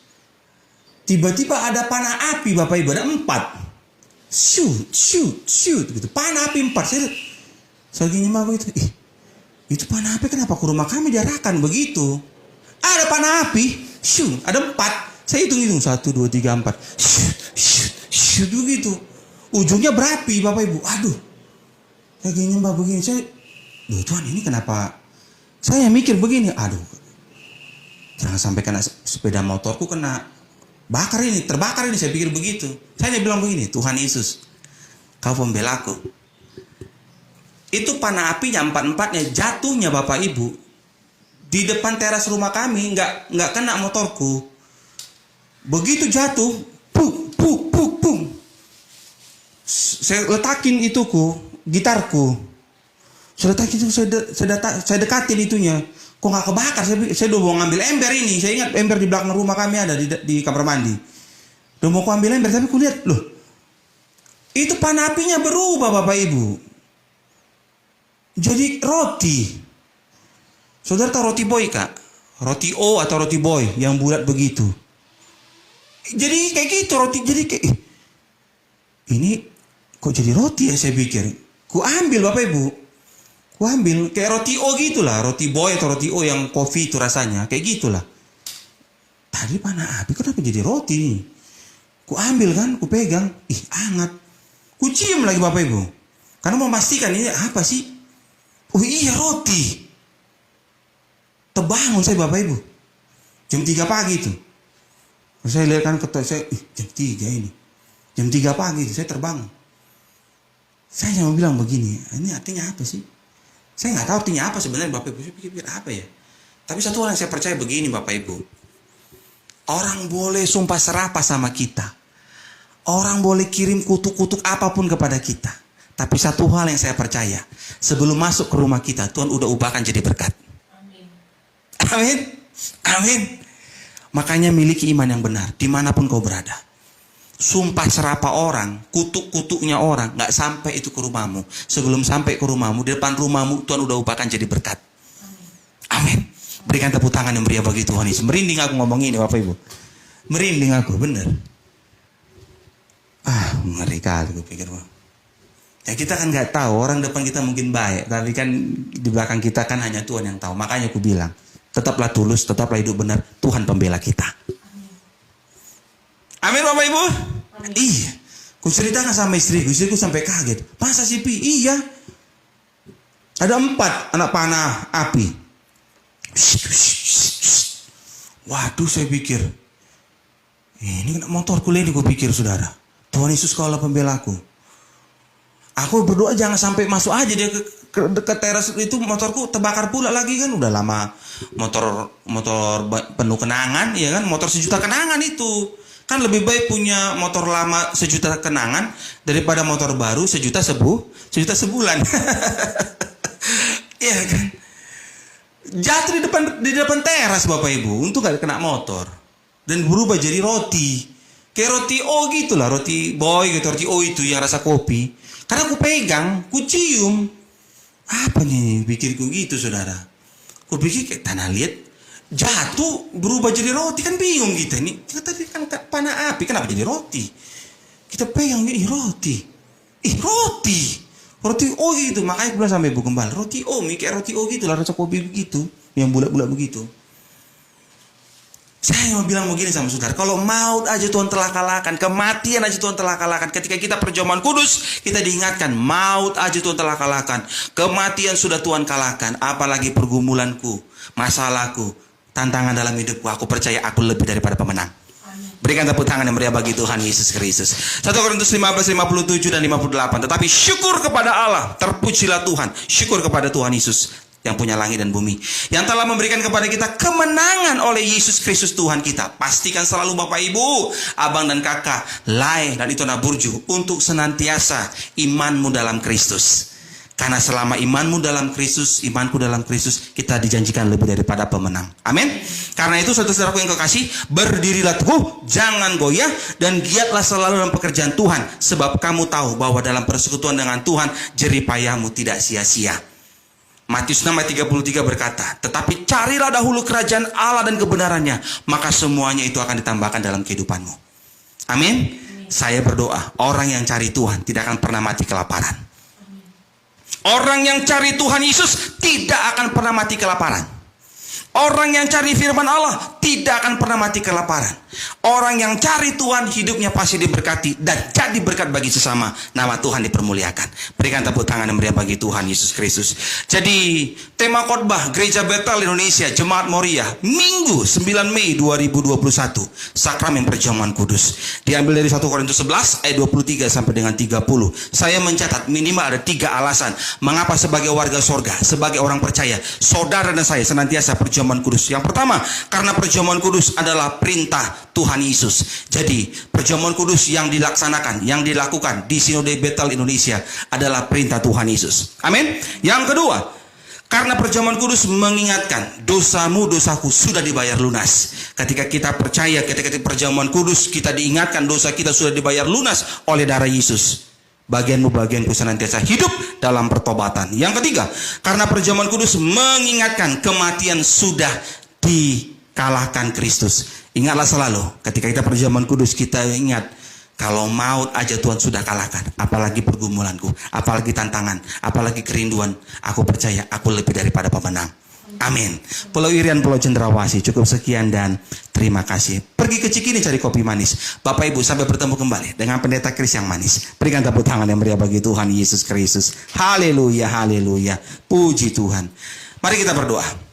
tiba-tiba ada panah api Bapak Ibu, ada 4, shoot gitu, panah api 4. Saya lagi nyembah begitu, itu panah api kenapa ke rumah kami diarahkan begitu? Ada panah api, ada 4. Saya hitung 1, 2, 3, 4. Shoot begitu. Ujungnya berapi Bapak Ibu. Aduh, lagi nyembah begini. Loh Tuhan, ini kenapa? Saya mikir begini, aduh, jangan sampai kena sepeda motorku kena terbakar ini. Saya pikir begitu. Saya bilang begini, Tuhan Yesus, Kau pembelaku. Itu panah apinya 4-4-nya jatuhnya Bapak Ibu di depan teras rumah kami, nggak kena motorku. Begitu jatuh, puk. Saya letakin gitarku. Saya letakin itu, saya dekatin itunya. Kok nggak kebakar? Saya udah mau ngambil ember ini. Saya ingat ember di belakang rumah kami ada di kamar mandi. Udah mau ambil ember, tapi aku lihat, loh, itu panah apinya berubah Bapak Ibu. Jadi roti. Saudara tahu roti boy Kak? Roti O atau roti boy yang bulat begitu. Jadi kayak gitu roti. Jadi kayak ini kok jadi roti ya, saya pikir. Ku ambil Bapak Ibu. Ku ambil kayak roti O gitulah, roti boy atau roti O yang kopi itu rasanya, kayak gitulah. Tadi panah api kenapa jadi roti? Ku ambil kan, ku pegang, hangat. Ku cium lagi Bapak Ibu. Karena memastikan ini apa sih? Oh iya, roti. Terbangun saya Bapak Ibu. Jam 3 pagi itu. Saya lihat kan saya, jam 3 ini. Jam 3 pagi itu saya terbangun. Saya cuma bilang begini, ini artinya apa sih? Saya nggak tahu artinya apa sebenarnya Bapak Ibu. Saya pikir apa ya? Tapi satu hal yang saya percaya begini Bapak Ibu. Orang boleh sumpah serapah sama kita. Orang boleh kirim kutuk-kutuk apapun kepada kita. Tapi satu hal yang saya percaya. Sebelum masuk ke rumah kita, Tuhan udah ubahkan jadi berkat. Amin. Amin. Makanya miliki iman yang benar. Dimanapun kau berada. Sumpah serapah orang, kutuk-kutuknya orang, gak sampai itu ke rumahmu. Sebelum sampai ke rumahmu, di depan rumahmu, Tuhan udah ubahkan jadi berkat. Amin. Berikan tepuk tangan yang meriah bagi Tuhan Yesus. Merinding aku ngomong ini Bapak Ibu. Merinding aku, bener. Ngeri kali gue pikir. Ya kita kan gak tahu, orang depan kita mungkin baik. Tapi kan di belakang kita kan hanya Tuhan yang tahu. Makanya aku bilang, tetaplah tulus, tetaplah hidup benar. Tuhan pembela kita. Amin Bapak Ibu. Iya. Ku ceritakan sama istriku sampai kaget. Masa sih Pi? Iya. Ada 4 anak panah api. Waduh, saya pikir ini motorku ini, ku pikir saudara. Tuhan Yesus kaulah pembelaku. Aku berdoa jangan sampai masuk aja dia ke teras itu, motorku terbakar pula lagi kan. Udah lama motor penuh kenangan, ya kan, motor 1 juta kenangan itu. Kan lebih baik punya motor lama 1 juta kenangan daripada motor baru 1 juta sebulan. Iya kan? Jatuh di depan teras Bapak Ibu. Untung gak kena motor. Dan berubah jadi roti. Kayak roti O gitu lah. Roti boy gitu. Roti O itu yang rasa kopi. Karena aku pegang, ku cium. Apa nih pikirku gitu saudara. Ku pikir kayak tanah liat. Jatuh berubah jadi roti. Kan bingung kita nih. Kita tadi kan panah api. Kenapa jadi roti? Kita pegang ini roti. Roti O gitu. Makanya aku bilang sama Ibu Gembala, roti O, kayak roti O gitu lah, rasa kopi begitu, yang bulat-bulat begitu. Saya mau bilang begini sama saudara, kalau maut aja Tuhan telah kalahkan, kematian aja Tuhan telah kalahkan. Ketika kita perjamuan kudus, kita diingatkan, maut aja Tuhan telah kalahkan, kematian sudah Tuhan kalahkan. Apalagi pergumulanku, masalahku, tantangan dalam hidupku, aku percaya aku lebih daripada pemenang. Berikan tepuk tangan yang meriah bagi Tuhan Yesus Kristus. 1 Korintus 15, 57 dan 58. Tetapi syukur kepada Allah, terpujilah Tuhan. Syukur kepada Tuhan Yesus yang punya langit dan bumi, yang telah memberikan kepada kita kemenangan oleh Yesus Kristus Tuhan kita. Pastikan selalu Bapak Ibu, abang dan kakak, Lai dan Itona Burju, untuk senantiasa imanmu dalam Kristus. Karena selama imanmu dalam Kristus, imanku dalam Kristus, kita dijanjikan lebih daripada pemenang. Amin. Karena itu saudara-saudaraku yang kekasih, berdirilah teguh, jangan goyah, dan giatlah selalu dalam pekerjaan Tuhan. Sebab kamu tahu bahwa dalam persekutuan dengan Tuhan, jerih payahmu tidak sia-sia. Matius 6 ayat 33 berkata, tetapi carilah dahulu kerajaan Allah dan kebenarannya, maka semuanya itu akan ditambahkan dalam kehidupanmu. Amin. Saya berdoa, orang yang cari Tuhan tidak akan pernah mati kelaparan. Orang yang cari Tuhan Yesus tidak akan pernah mati kelaparan. Orang yang cari firman Allah tidak akan pernah mati kelaparan. Orang yang cari Tuhan hidupnya pasti diberkati dan jadi berkat bagi sesama. Nama Tuhan dipermuliakan. Berikan tepuk tangan yang meriah bagi Tuhan Yesus Kristus. Jadi tema khotbah Gereja Betel Indonesia Jemaat Moriah Minggu 9 Mei 2021, Sakramen Perjamuan Kudus. Diambil dari 1 Korintus 11 ayat 23 sampai dengan 30. Saya mencatat minimal ada 3 alasan mengapa sebagai warga sorga, sebagai orang percaya, saudara dan saya senantiasa perjamuan kudus. Yang pertama, karena perjamuan kudus adalah perintah Tuhan Yesus. Jadi perjamuan kudus yang dilaksanakan, yang dilakukan di Sinode Betel Indonesia adalah perintah Tuhan Yesus. Amin. Yang kedua, karena perjamuan kudus mengingatkan dosamu, dosaku sudah dibayar lunas. Ketika kita percaya, ketika perjamuan kudus kita diingatkan dosa kita sudah dibayar lunas oleh darah Yesus. Bagianmu, bagianku senantiasa hidup dalam pertobatan. Yang ketiga, karena perjamuan kudus mengingatkan kematian sudah dikalahkan Kristus. Ingatlah selalu, ketika kita perjamuan kudus, kita ingat, kalau maut aja Tuhan sudah kalahkan. Apalagi pergumulanku, apalagi tantangan, apalagi kerinduan. Aku percaya, aku lebih daripada pemenang. Amin. Pulau Irian, Pulau Cendrawasih. Cukup sekian dan terima kasih. Pergi ke Cikini cari kopi manis. Bapak Ibu, sampai bertemu kembali dengan pendeta Kris yang manis. Berikan tepuk tangan yang meriah bagi Tuhan Yesus Kristus. Haleluya, haleluya. Puji Tuhan. Mari kita berdoa.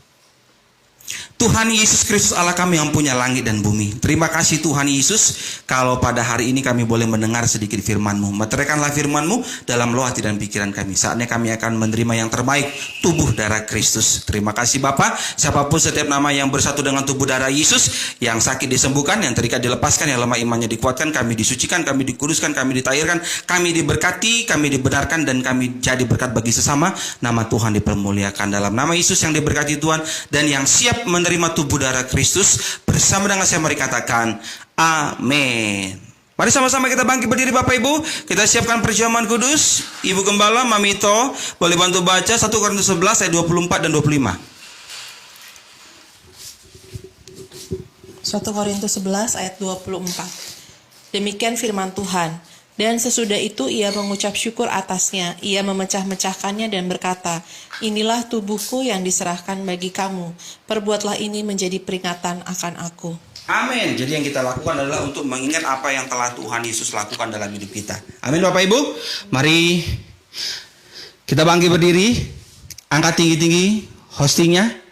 Tuhan Yesus Kristus Allah kami yang punya langit dan bumi. Terima kasih Tuhan Yesus, kalau pada hari ini kami boleh mendengar sedikit firman-Mu. Meteraikanlah firman-Mu dalam roh hati dan pikiran kami. Saatnya kami akan menerima yang terbaik, tubuh darah Kristus. Terima kasih Bapa. Siapapun setiap nama yang bersatu dengan tubuh darah Yesus, yang sakit disembuhkan, yang terikat dilepaskan, yang lemah imannya dikuatkan, kami disucikan, kami dikuduskan, kami ditahirkan, kami diberkati, kami dibenarkan, dan kami jadi berkat bagi sesama. Nama Tuhan dipermuliakan dalam nama Yesus yang diberkati Tuhan, dan yang siap menerima tubuh darah Kristus bersama dengan saya, mari katakan amin. Mari sama-sama kita bangkit berdiri Bapak Ibu. Kita siapkan perjamuan kudus. Ibu Gembala, Mamito, boleh bantu baca 1 Korintus 11 ayat 24 dan 25. 1 Korintus 11 ayat 24. Demikian firman Tuhan. Dan sesudah itu ia mengucap syukur atasnya. Ia memecah-mecahkannya dan berkata, inilah tubuhku yang diserahkan bagi kamu. Perbuatlah ini menjadi peringatan akan aku. Amin. Jadi yang kita lakukan adalah untuk mengingat apa yang telah Tuhan Yesus lakukan dalam hidup kita. Amin Bapak Ibu. Mari kita bangkit berdiri. Angkat tinggi-tinggi hostingnya.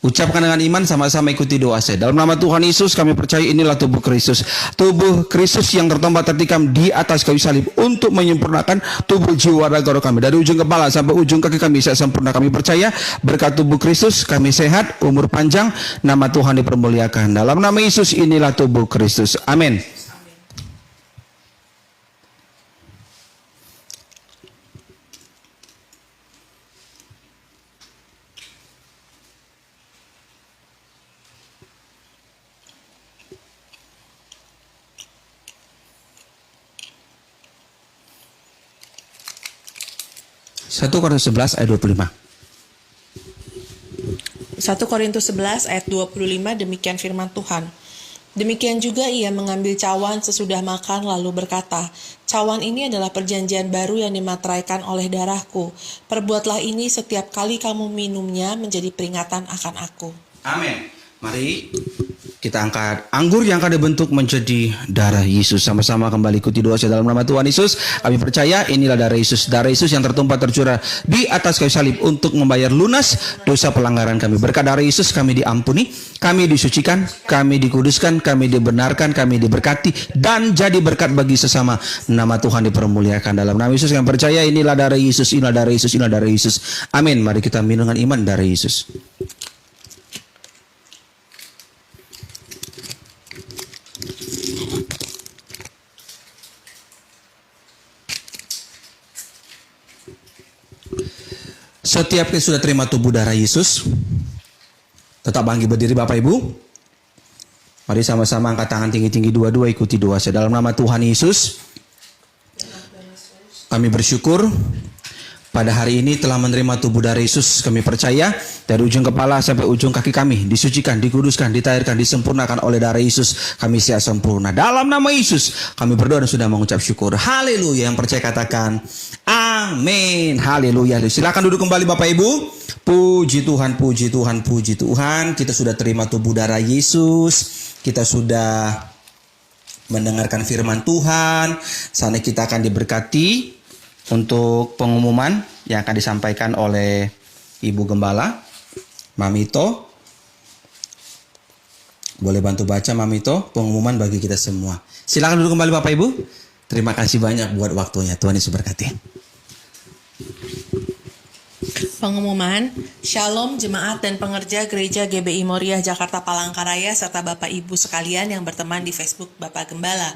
Ucapkan dengan iman, sama-sama ikuti doa saya. Dalam nama Tuhan Yesus kami percaya inilah tubuh Kristus. Tubuh Kristus yang tertompa tertikam di atas kayu salib untuk menyempurnakan tubuh jiwa raga roh kami. Dari ujung kepala sampai ujung kaki kami bisa sempurna. Kami percaya berkat tubuh Kristus kami sehat, umur panjang, nama Tuhan dipermuliakan. Dalam nama Yesus inilah tubuh Kristus. Amin. Satu Korintus 11 ayat 25. 1 Korintus 11 ayat 25, demikian firman Tuhan. Demikian juga ia mengambil cawan sesudah makan lalu berkata, cawan ini adalah perjanjian baru yang dimateraikan oleh darahku. Perbuatlah ini setiap kali kamu minumnya menjadi peringatan akan aku. Amin. Mari kita angkat anggur yang akan dibentuk menjadi darah Yesus. Sama-sama kembali ikuti doa saya dalam nama Tuhan Yesus. Kami percaya inilah darah Yesus. Darah Yesus yang tertumpah tercurah di atas kayu salib untuk membayar lunas dosa pelanggaran kami. Berkat darah Yesus kami diampuni, kami disucikan, kami dikuduskan, kami dibenarkan, kami diberkati, dan jadi berkat bagi sesama. Nama Tuhan dipermuliakan dalam nama Yesus. Kami percaya inilah darah Yesus, inilah darah Yesus, inilah darah Yesus. Amin. Mari kita minum dengan iman darah Yesus. Setiap kita sudah terima tubuh darah Yesus, tetap bangkit berdiri Bapak Ibu. Mari sama-sama angkat tangan tinggi-tinggi dua-dua, ikuti doa saya. Dalam nama Tuhan Yesus, kami bersyukur pada hari ini telah menerima tubuh darah Yesus. Kami percaya dari ujung kepala sampai ujung kaki kami disucikan, dikuduskan, ditahirkan, disempurnakan oleh darah Yesus. Kami siap sempurna. Dalam nama Yesus kami berdoa dan sudah mengucap syukur. Haleluya. Yang percaya katakan amin. Haleluya. Silakan duduk kembali Bapak Ibu. Puji Tuhan, puji Tuhan, puji Tuhan. Kita sudah terima tubuh darah Yesus. Kita sudah mendengarkan firman Tuhan. Saatnya kita akan diberkati untuk pengumuman yang akan disampaikan oleh Ibu Gembala, Mamito. Boleh bantu baca Mamito, pengumuman bagi kita semua. Silakan duduk kembali Bapak Ibu. Terima kasih banyak buat waktunya. Tuhan Yesus berkati. Pengumuman, Shalom jemaat dan pengerja Gereja GBI Moriah Jakarta Palangkaraya serta Bapak Ibu sekalian yang berteman di Facebook Bapak Gembala.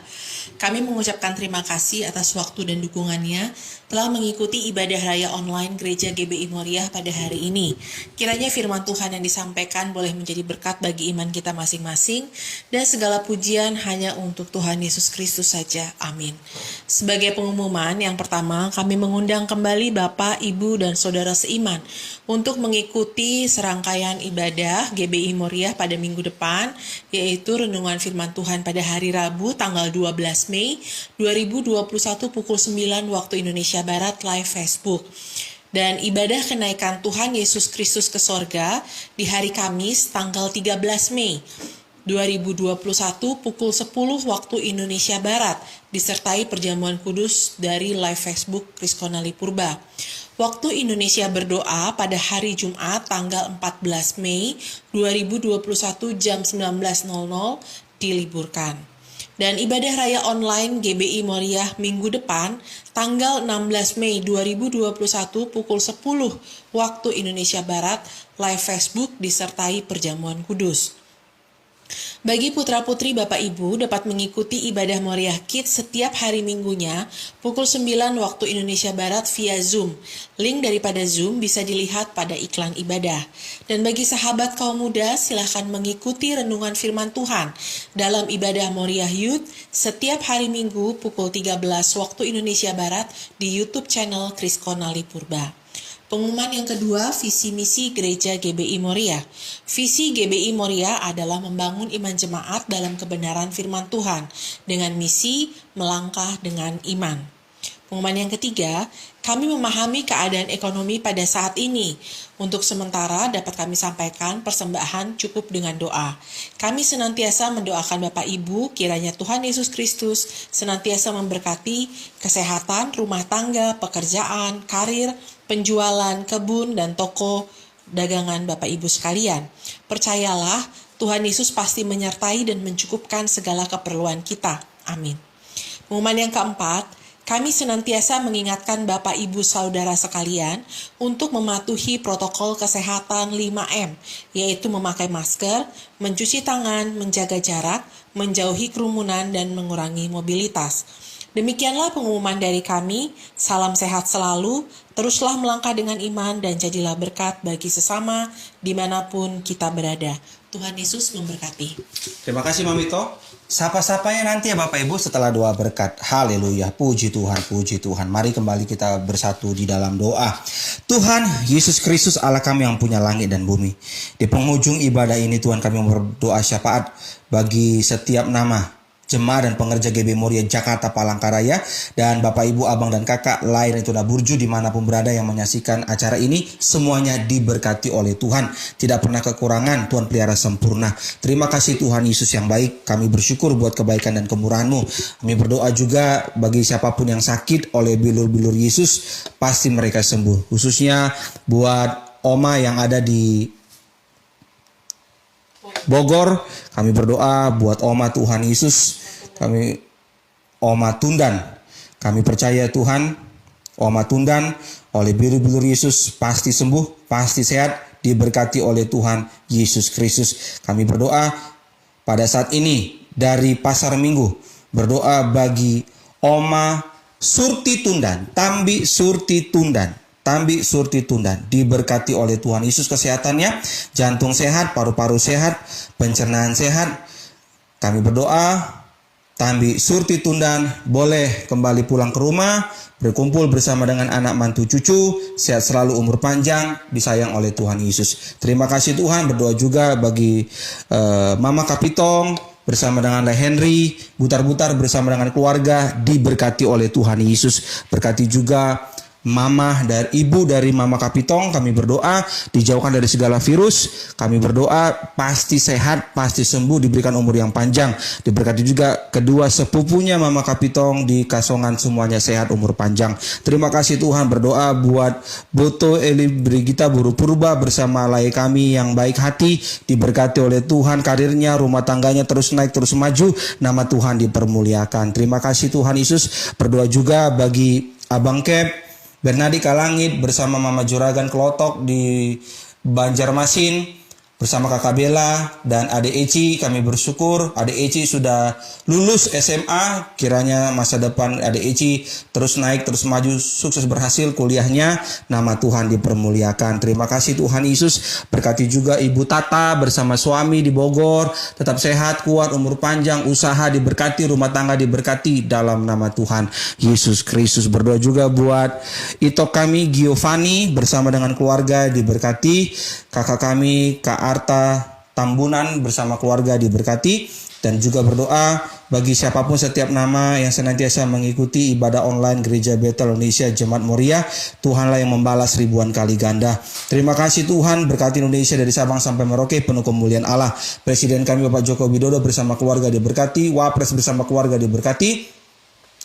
Kami mengucapkan terima kasih atas waktu dan dukungannya telah mengikuti ibadah raya online Gereja GBI Moriah pada hari ini. Kiranya firman Tuhan yang disampaikan boleh menjadi berkat bagi iman kita masing-masing dan segala pujian hanya untuk Tuhan Yesus Kristus saja. Amin. Sebagai pengumuman, yang pertama kami mengundang kembali Bapak, Ibu, dan Saudara seiman untuk mengikuti serangkaian ibadah GBI Moriah pada minggu depan, yaitu renungan firman Tuhan pada hari Rabu tanggal 12 Mei 2021 pukul 9 waktu Indonesia Barat live Facebook. Dan ibadah kenaikan Tuhan Yesus Kristus ke sorga di hari Kamis tanggal 13 Mei 2021 pukul 10 waktu Indonesia Barat disertai perjamuan kudus dari live Facebook Kriskonali Purba. Waktu Indonesia berdoa pada hari Jumat tanggal 14 Mei 2021 jam 19.00 diliburkan. Dan ibadah raya online GBI Moriah minggu depan tanggal 16 Mei 2021 pukul 10 waktu Indonesia Barat live Facebook disertai perjamuan kudus. Bagi putra-putri Bapak Ibu dapat mengikuti ibadah Moriah Kids setiap hari minggunya pukul 9 waktu Indonesia Barat via Zoom. Link daripada Zoom bisa dilihat pada iklan ibadah. Dan bagi sahabat kaum muda silahkan mengikuti renungan firman Tuhan dalam ibadah Moriah Youth setiap hari Minggu pukul 13 waktu Indonesia Barat di YouTube channel Kriskonali Purba. Pengumuman yang kedua, visi misi Gereja GBI Moriah. Visi GBI Moriah adalah membangun iman jemaat dalam kebenaran firman Tuhan dengan misi melangkah dengan iman. Pengumuman yang ketiga, kami memahami keadaan ekonomi pada saat ini. Untuk sementara dapat kami sampaikan persembahan cukup dengan doa. Kami senantiasa mendoakan Bapak Ibu kiranya Tuhan Yesus Kristus senantiasa memberkati kesehatan, rumah tangga, pekerjaan, karir, penjualan, kebun, dan toko dagangan Bapak Ibu sekalian. Percayalah, Tuhan Yesus pasti menyertai dan mencukupkan segala keperluan kita. Amin. Pengumuman yang keempat, kami senantiasa mengingatkan Bapak Ibu Saudara sekalian untuk mematuhi protokol kesehatan 5M, yaitu memakai masker, mencuci tangan, menjaga jarak, menjauhi kerumunan, dan mengurangi mobilitas. Demikianlah pengumuman dari kami, salam sehat selalu, teruslah melangkah dengan iman dan jadilah berkat bagi sesama dimanapun kita berada. Tuhan Yesus memberkati. Terima kasih Mamito. Sapa-sapanya nanti ya Bapak Ibu setelah doa berkat. Haleluya, puji Tuhan, puji Tuhan. Mari kembali kita bersatu di dalam doa. Tuhan Yesus Kristus Allah kami yang punya langit dan bumi. Di penghujung ibadah ini Tuhan kami berdoa syafaat bagi setiap nama jemaat dan pengerja GBI Moriah Jakarta Palangkaraya dan Bapak Ibu Abang dan Kakak lain itu Burju dimanapun berada yang menyaksikan acara ini, semuanya diberkati oleh Tuhan, tidak pernah kekurangan, Tuhan pelihara sempurna. Terima kasih Tuhan Yesus yang baik, kami bersyukur buat kebaikan dan kemurahan-Mu. Kami berdoa juga bagi siapapun yang sakit oleh bilur-bilur Yesus, pasti mereka sembuh, khususnya buat Oma yang ada di Bogor, kami berdoa buat Oma Tuhan Yesus, kami Oma Tundan, kami percaya Tuhan, Oma Tundan oleh biru-biru Yesus pasti sembuh, pasti sehat, diberkati oleh Tuhan Yesus Kristus. Kami berdoa pada saat ini dari Pasar Minggu, berdoa bagi Oma Surti Tundan, Tambi Surti Tundan. Tambi Surti Tundan diberkati oleh Tuhan Yesus kesehatannya, jantung sehat, paru-paru sehat, pencernaan sehat. Kami berdoa Tambi Surti Tundan boleh kembali pulang ke rumah, berkumpul bersama dengan anak mantu cucu, sehat selalu, umur panjang, disayang oleh Tuhan Yesus. Terima kasih Tuhan. Berdoa juga bagi Mama Kapitong bersama dengan Le Henry, Butar-Butar bersama dengan keluarga, diberkati oleh Tuhan Yesus. Berkati juga Mama dari ibu dari Mama Kapitong, kami berdoa dijauhkan dari segala virus. Kami berdoa pasti sehat, pasti sembuh, diberikan umur yang panjang. Diberkati juga kedua sepupunya Mama Kapitong di Kasongan, semuanya sehat, umur panjang. Terima kasih Tuhan. Berdoa buat Boto Eli Brigita Buru Purba bersama lai kami yang baik hati, diberkati oleh Tuhan, karirnya, rumah tangganya terus naik, terus maju, nama Tuhan dipermuliakan. Terima kasih Tuhan Yesus. Berdoa juga bagi Abang Kep Bernadi Kalangit bersama Mama Juragan Kelotok di Banjarmasin, bersama Kakak Bella dan Ade Eci. Kami bersyukur Ade Eci sudah lulus SMA, kiranya masa depan Ade Eci terus naik, terus maju, sukses berhasil kuliahnya, nama Tuhan dipermuliakan. Terima kasih Tuhan Yesus. Berkati juga Ibu Tata bersama suami di Bogor, tetap sehat, kuat, umur panjang, usaha diberkati, rumah tangga diberkati dalam nama Tuhan Yesus Kristus. Berdoa juga buat Ito kami Giovanni bersama dengan keluarga diberkati, kakak kami Kak Arta Tambunan bersama keluarga diberkati. Dan juga berdoa bagi siapapun setiap nama yang senantiasa mengikuti ibadah online Gereja Bethel Indonesia Jemaat Moria, Tuhanlah yang membalas ribuan kali ganda. Terima kasih Tuhan, berkati Indonesia dari Sabang sampai Merauke penuh kemuliaan Allah. Presiden kami Bapak Joko Widodo bersama keluarga diberkati, Wapres bersama keluarga diberkati,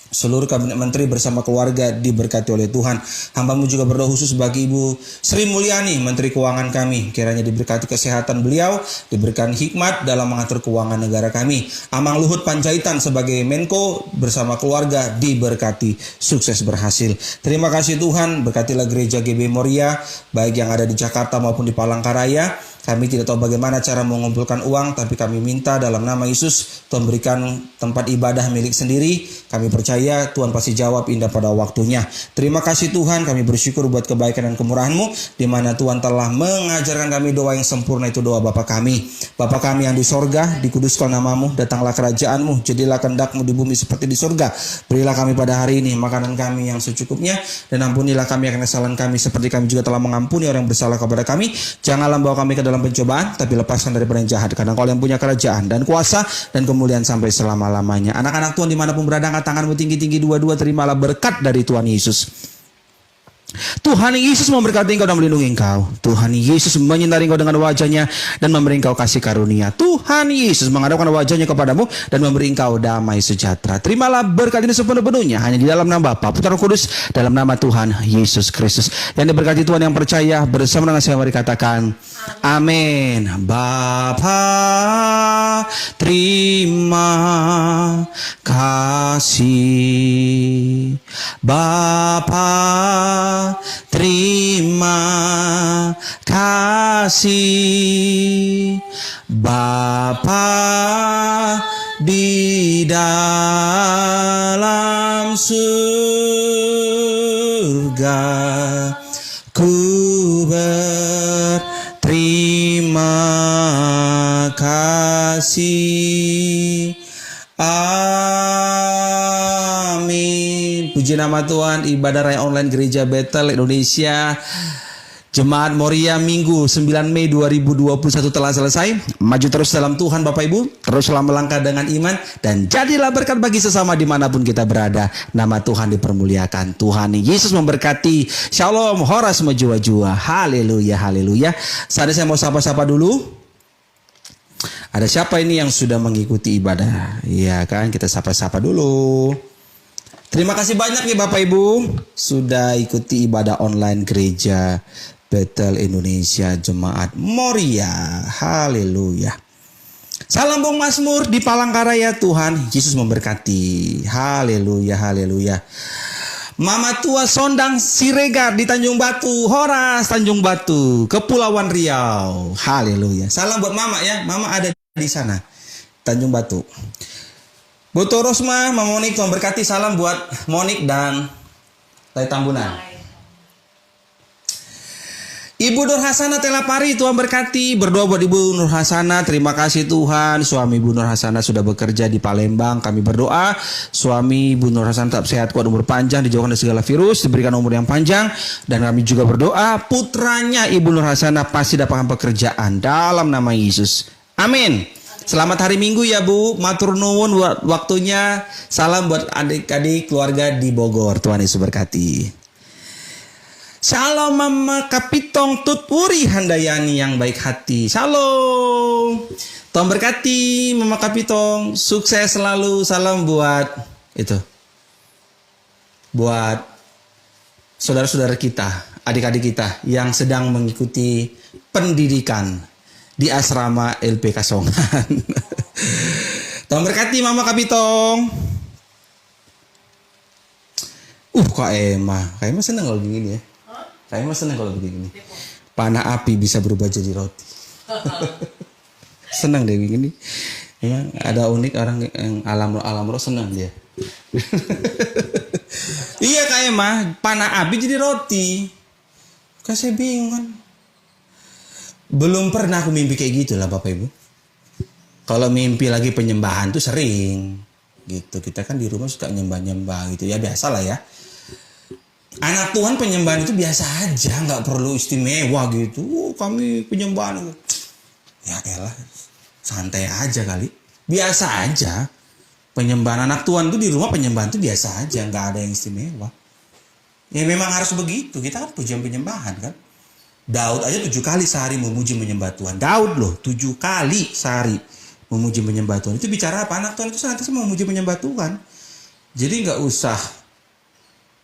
seluruh kabinet menteri bersama keluarga diberkati oleh Tuhan. Hamba-Mu juga berdoa khusus bagi Ibu Sri Mulyani, Menteri Keuangan kami. Kiranya diberkati kesehatan beliau, diberikan hikmat dalam mengatur keuangan negara kami. Amang Luhut Panjaitan sebagai Menko bersama keluarga diberkati, sukses berhasil. Terima kasih Tuhan, berkatilah gereja GB Moria, baik yang ada di Jakarta maupun di Palangkaraya. Kami tidak tahu bagaimana cara mengumpulkan uang, tapi kami minta dalam nama Yesus, Tuhan berikan tempat ibadah milik sendiri. Kami percaya Tuhan pasti jawab indah pada waktunya. Terima kasih Tuhan, kami bersyukur buat kebaikan dan kemurahan-Mu, di mana Tuhan telah mengajarkan kami doa yang sempurna, itu doa Bapa kami. Bapa kami yang di sorga, dikuduskan nama-Mu, datanglah kerajaan-Mu, jadilah kehendak-Mu di bumi seperti di sorga. Berilah kami pada hari ini makanan kami yang secukupnya, dan ampunilah kami akan kesalahan kami, seperti kami juga telah mengampuni orang yang bersalah kepada kami. Janganlah bawa kami ke dalam pencobaan, tapi lepaskan daripada yang jahat, karena Kau yang punya kerajaan dan kuasa dan kemuliaan sampai selama-lamanya. Anak-anak Tuhan dimanapun berada, angkat tanganmu tinggi-tinggi dua-dua, terimalah berkat dari Tuhan Yesus. Tuhan Yesus memberkati engkau dan melindungi engkau. Tuhan Yesus menyinari engkau dengan wajahnya dan memberi engkau kasih karunia. Tuhan Yesus menghadapkan wajahnya kepadamu dan memberi engkau damai sejahtera. Terimalah berkat ini sepenuh-penuhnya hanya di dalam nama Bapa, Putra, Roh Kudus, dalam nama Tuhan Yesus Kristus. Yang diberkati Tuhan yang percaya bersama dengan saya, mari katakan amin. Bapa, terima kasih. Bapa, terima kasih. Bapa di dalam surga, ku berterima kasih. Amin. Puji nama Tuhan. Ibadah raya online Gereja Bethel Indonesia Jemaat Moria Minggu 9 Mei 2021 telah selesai. Maju terus dalam Tuhan Bapak Ibu, teruslah melangkah dengan iman, dan jadilah berkat bagi sesama dimanapun kita berada. Nama Tuhan dipermuliakan. Tuhan Yesus memberkati. Shalom, horas majua-jua. Haleluya, haleluya. Saat ini saya mau sapa-sapa dulu. Ada siapa ini yang sudah mengikuti ibadah? Iya kan, kita sapa-sapa dulu. Terima kasih banyak nih Bapak Ibu sudah ikuti ibadah online Gereja Bethel Indonesia Jemaat Moria. Haleluya. Salam Bung Mazmur di Palangkaraya, Tuhan Yesus memberkati. Haleluya, haleluya. Mama tua Sondang Siregar di Tanjung Batu, Horas Tanjung Batu, Kepulauan Riau. Haleluya. Salam buat Mama ya. Mama ada di sana, Tanjung Batu. Boto Rosma, Mama Monik, Tuhan berkati. Salam buat Monik dan Tai Tambunan. Ibu Nur Hasana Telapari, Tuhan berkati. Berdoa buat Ibu Nur Hasana. Terima kasih Tuhan, suami Ibu Nur Hasana sudah bekerja di Palembang. Kami berdoa suami Ibu Nur Hasana tetap sehat, kuat, umur panjang, dijauhkan dari segala virus, diberikan umur yang panjang. Dan kami juga berdoa putranya Ibu Nur Hasana pasti dapatkan pekerjaan dalam nama Yesus. Amin. Selamat hari Minggu ya Bu. Matur nuwun waktunya. Salam buat adik-adik keluarga di Bogor. Tuhan Yesus berkati. Shalom Mama Kapitong Tutwuri Handayani yang baik hati. Shalom. Tuhan berkati Mama Kapitong. Sukses selalu. Salam buat itu. Buat saudara-saudara kita, adik-adik kita yang sedang mengikuti pendidikan di asrama LP Kasongan. Tuhan berkati Mama Kapitong. Kak Emma seneng kalau begini ya. Kak Emma seneng kalau begini. Panah api bisa berubah jadi roti. Senang deh begini. Ya, ada unik orang yang alam roh senang dia. Iya Kak Emma, panah api jadi roti. Kak saya bingung kan. Belum pernah aku mimpi kayak gitu lah Bapak Ibu. Kalau mimpi lagi penyembahan tuh sering gitu. Kita kan di rumah suka nyembah-nyembah gitu ya, biasa lah ya. Anak Tuhan penyembahan itu biasa aja, nggak perlu istimewa gitu. Kami penyembahan, ya elah, santai aja kali. Biasa aja. Penyembahan anak Tuhan itu di rumah, penyembahan itu biasa aja, nggak ada yang istimewa. Ya memang harus begitu. Kita kan pujian penyembahan kan. Daud aja 7 kali sehari memuji menyembah Tuhan. Daud loh 7 kali sehari memuji menyembah Tuhan. Itu bicara apa? Anak Tuhan itu senantiasa memuji menyembah Tuhan. Jadi nggak usah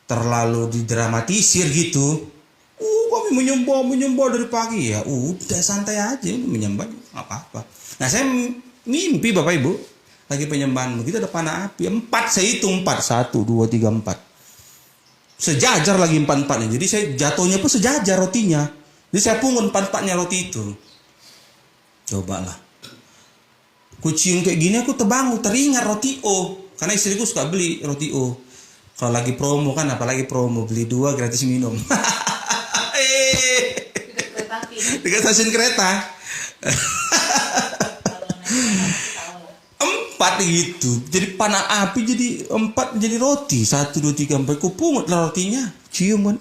terlalu didramatisir gitu. Kami menyembah dari pagi ya. Udah santai aja menyembah, nggak apa-apa. Nah saya mimpi Bapak Ibu lagi penyembahan begitu ada panah api 4, saya hitung 4, 1, 2, 3, 4. Sejajar lagi 4-4-nya. Jadi saya jatuhnya pun sejajar rotinya. Jadi saya pungut 4-4-nya roti itu. Cobalah. Kucium kayak gini aku teringat roti O. Karena istriku suka beli roti O. Kalau lagi promo kan, apalagi promo beli 2 gratis minum. Dekat stasiun kereta. 4 gitu. Jadi panah api jadi 4 jadi roti. 1, 2, 3, 4. Kupungut lah rotinya. Cium kan.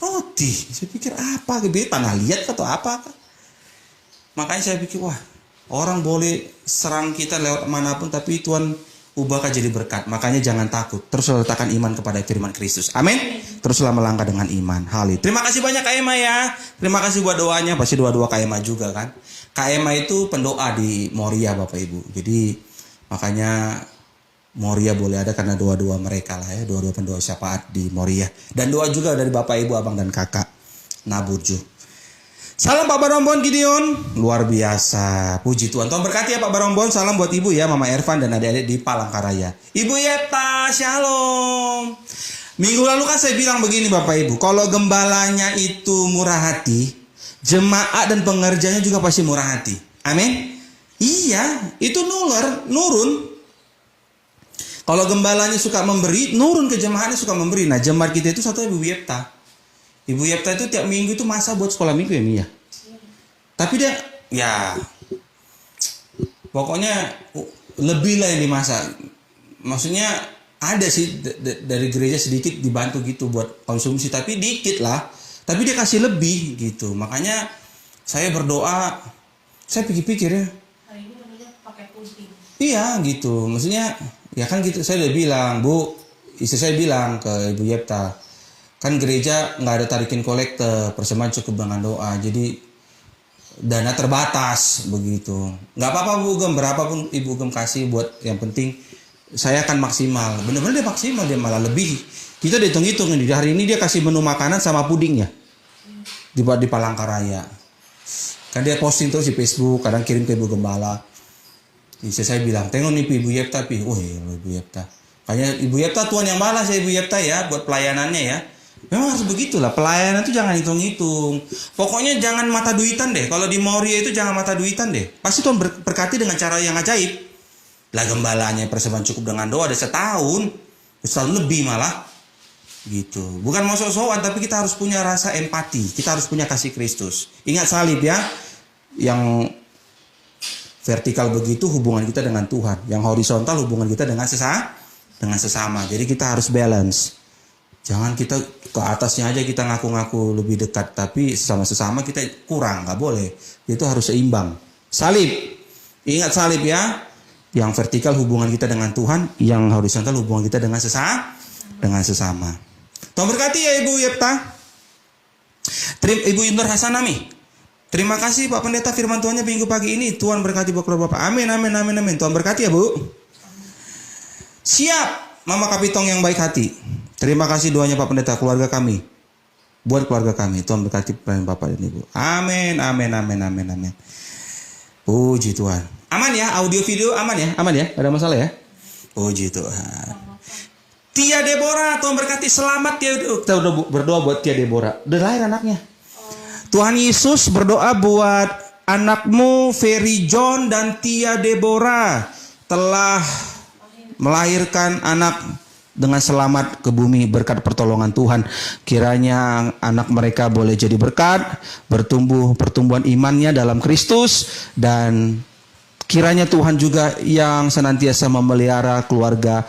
Roti. Saya pikir apa? Gede tanah liat atau apa? Makanya saya pikir wah. Orang boleh serang kita lewat manapun. Tapi Tuhan ubahkan jadi berkat. Makanya jangan takut. Teruslah letakkan iman kepada firman Kristus. Amin. Teruslah melangkah dengan iman. Haleluya. Terima kasih banyak Kak Emma ya. Terima kasih buat doanya. Pasti doa-doa Kak Emma juga kan. Kak Emma itu pendoa di Moria Bapak Ibu. Jadi makanya Moria boleh ada karena doa-doa mereka lah ya. Doa-doa pendoa syafaat di Moria. Dan doa juga dari Bapak Ibu, Abang dan Kakak Naburju. Salam Pak Barombon Gideon. Luar biasa. Puji Tuhan. Tuhan berkati ya Pak Barombon. Salam buat Ibu ya, Mama Ervan dan adik-adik di Palangkaraya. Ibu Yeta, shalom. Minggu lalu kan saya bilang begini Bapak Ibu. Kalau gembalanya itu murah hati, jemaat dan pengerjanya juga pasti murah hati. Amin. Iya, itu nurun. Kalau gembalanya suka memberi, nurun ke jemaatnya suka memberi. Nah, jemaat kita itu satu Ibu Yepta. Ibu Yepta itu tiap minggu itu masa buat sekolah minggu ya Mia. Tapi dia, ya, pokoknya lebih lah yang dimasak. Maksudnya ada sih dari gereja sedikit dibantu gitu buat konsumsi, tapi dikit lah. Tapi dia kasih lebih gitu. Makanya saya berdoa, saya pikir-pikir ya. Iya gitu, maksudnya ya kan gitu. Saya udah bilang, Bu, istri saya bilang ke Ibu Yepta, kan gereja nggak ada tarikin kolekte, persembahan cukup dengan doa, jadi dana terbatas begitu. Nggak apa-apa Bu Gem, berapapun Ibu Gem kasih buat yang penting saya akan maksimal. Bener-bener dia maksimal, dia malah lebih. Kita hitung-hitung nih, hari ini dia kasih menu makanan sama pudingnya dibuat di Palangkaraya. Kan dia posting terus di Facebook, kadang kirim ke Ibu Gembala. Saya bilang, tengok nih Ibu Yepta, oh iya Ibu Yepta. Kayaknya Ibu Yepta Tuhan yang balas ya Ibu Yepta ya, buat pelayanannya ya. Memang harus begitulah, pelayanan itu jangan hitung-hitung. Pokoknya jangan mata duitan deh. Kalau di Moria itu jangan mata duitan deh. Pasti Tuhan berkati dengan cara yang ajaib. Lah gembalanya persembahan cukup dengan doa ada setahun lebih malah. Gitu. Bukan mau sok-sokan, tapi kita harus punya rasa empati. Kita harus punya kasih Kristus. Ingat salib ya. Yang vertikal begitu hubungan kita dengan Tuhan. Yang horizontal hubungan kita dengan sesama. Jadi kita harus balance. Jangan kita ke atasnya aja kita ngaku-ngaku lebih dekat, tapi sesama-sesama kita kurang, nggak boleh. Itu harus seimbang. Salib, ingat salib ya. Yang vertikal hubungan kita dengan Tuhan, yang horizontal hubungan kita dengan sesama. Tuhan berkati ya Ibu Yepta. Ibu Nur Hasanami. Terima kasih Pak Pendeta firman Tuhannya minggu pagi ini. Tuhan berkati Bapak. Amin. Tuhan berkati ya Bu. Siap, Mama Kapitong yang baik hati. Terima kasih doanya Pak Pendeta, keluarga kami. Buat keluarga kami. Tuhan berkati pelayan Bapak dan Ibu. Amin. Puji Tuhan. Aman ya, audio video aman ya? Gak ada masalah ya? Puji Tuhan. Tia Deborah, Tuhan berkati, selamat ya. Kita udah berdoa buat Tia Deborah. Udah lahir anaknya. Tuhan Yesus berdoa buat anakmu Ferry John dan Tia Deborah. Telah melahirkan anak dengan selamat ke bumi berkat pertolongan Tuhan. Kiranya anak mereka boleh jadi berkat, bertumbuh pertumbuhan imannya dalam Kristus, dan kiranya Tuhan juga yang senantiasa memelihara keluarga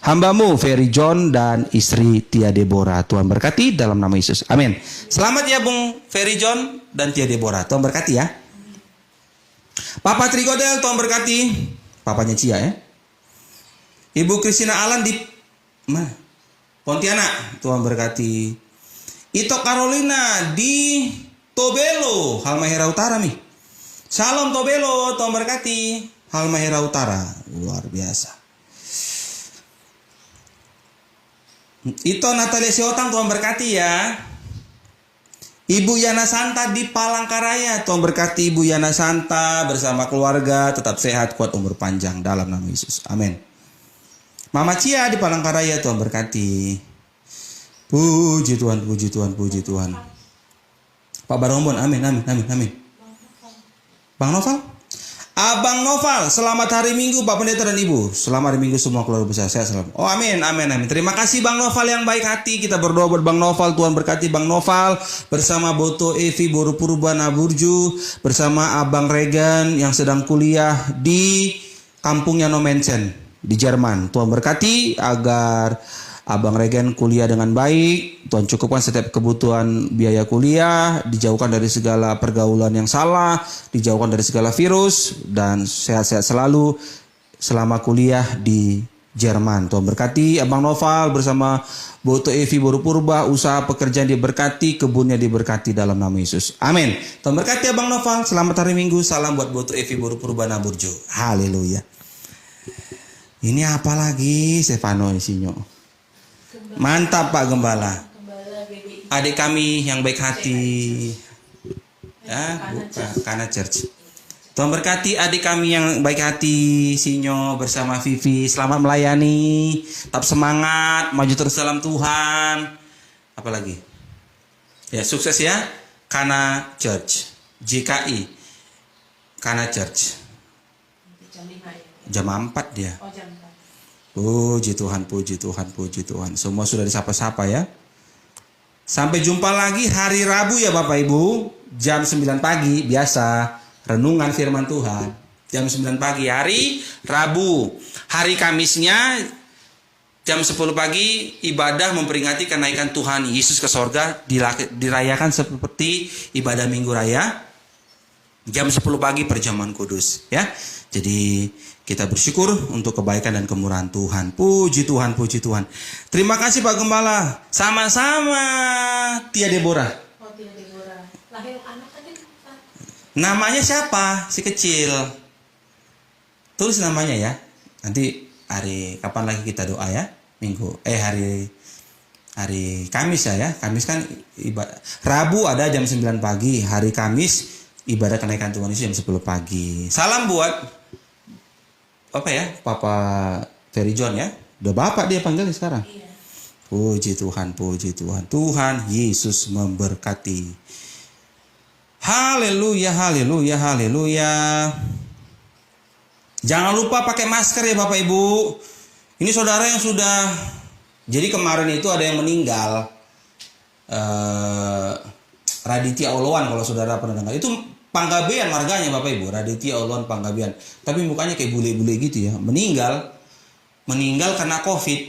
hambamu Ferry John dan istri Tia Deborah. Tuhan berkati dalam nama Yesus. Amin. Selamat ya Bung Ferry John dan Tia Deborah. Tuhan berkati ya. Papa Trigodel, Tuhan berkati. papanya Cia ya. Ibu Kristina Alan di mana? Pontianak, Tuhan berkati. Ito Carolina di Tobelo, Halmahera Utara nih. Shalom Tobelo, Tuhan berkati. Halmahera Utara, luar biasa. Ito Natalia Siotang, Tuhan berkati ya. Ibu Yana Santa di Palangkaraya, Tuhan berkati Ibu Yana Santa bersama keluarga, tetap sehat, kuat, umur panjang dalam nama Yesus. Amin. Mama Cia di Palangkaraya, Tuhan berkati. Puji Tuhan, puji Tuhan, puji Tuhan. Pak Barombon, amin, amin, amin, amin. Bang Noval? Abang Noval, selamat hari Minggu Pak Pendeta dan Ibu. Selamat hari Minggu semua keluarga besar, saya selamat. Oh amin, amin, amin. Terima kasih Bang Noval yang baik hati. Kita berdoa buat Bang Noval, Tuhan berkati Bang Noval. Bersama Boto Evi Boru Purba Naburju. Bersama Abang Regan yang sedang kuliah di kampungnya No Mensen di Jerman. Tuhan berkati agar Abang Regen kuliah dengan baik. Tuhan cukupkan setiap kebutuhan biaya kuliah, dijauhkan dari segala pergaulan yang salah, dijauhkan dari segala virus, dan sehat-sehat selalu selama kuliah di Jerman. Tuhan berkati Abang Noval bersama Boto Evi Boru Purba, usaha pekerjaan diberkati, kebunnya diberkati dalam nama Yesus. Amin. Tuhan berkati Abang Noval, selamat hari Minggu, salam buat Boto Evi Boru Purba Naburjo. Haleluya. Ini apa lagi Stefano Isinyo? Mantap Pak Gembala. Adik kami yang baik hati. Ya, bukan Kana Church. Tuhan berkati adik kami yang baik hati, Sinyo bersama Vivi. Selamat melayani, tetap semangat, maju terus dalam Tuhan. Apalagi? Ya, sukses ya. Kana Church, JKI. Kana Church. Jam 4 dia. Oh, jam 4. Puji Tuhan, puji Tuhan, puji Tuhan. Semua sudah disapa-sapa ya. Sampai jumpa lagi hari Rabu ya Bapak Ibu. Jam 9 pagi biasa. Renungan firman Tuhan. Jam 9 pagi hari Rabu. Hari Kamisnya jam 10 pagi ibadah memperingati kenaikan Tuhan Yesus ke sorga. Dirayakan seperti ibadah Minggu Raya. Jam 10 pagi perjamuan kudus ya. Jadi kita bersyukur untuk kebaikan dan kemurahan Tuhan. Puji Tuhan, puji Tuhan. Terima kasih Pak Gembala. Sama-sama Tia Deborah. Oh, Tia Deborah. Lahir anak tadi. Namanya siapa? Si kecil. Tulis namanya ya. Nanti hari kapan lagi kita doa ya? Minggu. Hari Kamis ya. Kamis kan ibadah. Rabu ada jam 9 pagi. Hari Kamis ibadah kenaikan Tuhan Yesus jam 10 pagi. Salam buat apa ya? Papa Ferry John ya. Udah Bapak dia panggil sekarang. Iya. Puji Tuhan, puji Tuhan. Tuhan Yesus memberkati. Haleluya, haleluya, haleluya. Jangan lupa pakai masker ya Bapak Ibu. Ini saudara yang sudah. Jadi kemarin itu ada yang meninggal. Raditya Oloan kalau saudara pernah dengar. Itu Panggabean marganya Bapak Ibu, Raditya Oloan Panggabean. Tapi mukanya kayak bule-bule gitu ya. Meninggal karena COVID.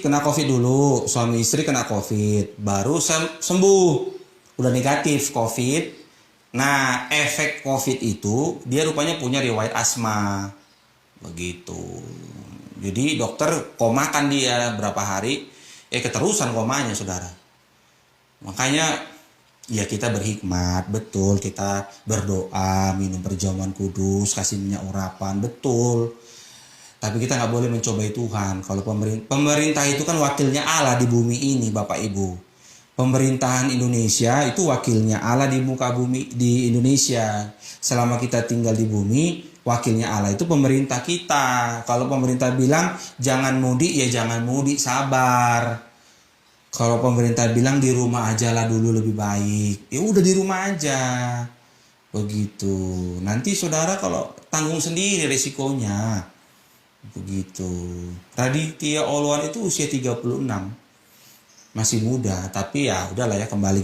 Kena COVID dulu. Suami istri kena COVID. Baru sembuh. Udah negatif COVID. Nah, efek COVID itu dia rupanya punya riwayat asma. Begitu. Jadi dokter komakan dia berapa hari. Keterusan komanya saudara. Makanya ya kita berhikmat, betul, kita berdoa, minum perjamuan kudus, kasih minyak urapan, betul. Tapi kita nggak boleh mencobai Tuhan. Kalau pemerintah itu kan wakilnya Allah di bumi ini, Bapak Ibu. Pemerintahan Indonesia itu wakilnya Allah di muka bumi di Indonesia. Selama kita tinggal di bumi, wakilnya Allah itu pemerintah kita. Kalau pemerintah bilang jangan mudik, ya jangan mudik, sabar. Kalau pemerintah bilang di rumah aja lah dulu lebih baik, ya udah di rumah aja. Begitu. Nanti saudara kalau tanggung sendiri resikonya. Begitu. Raditya Oloan itu usia 36. Masih muda, tapi ya udahlah ya kembali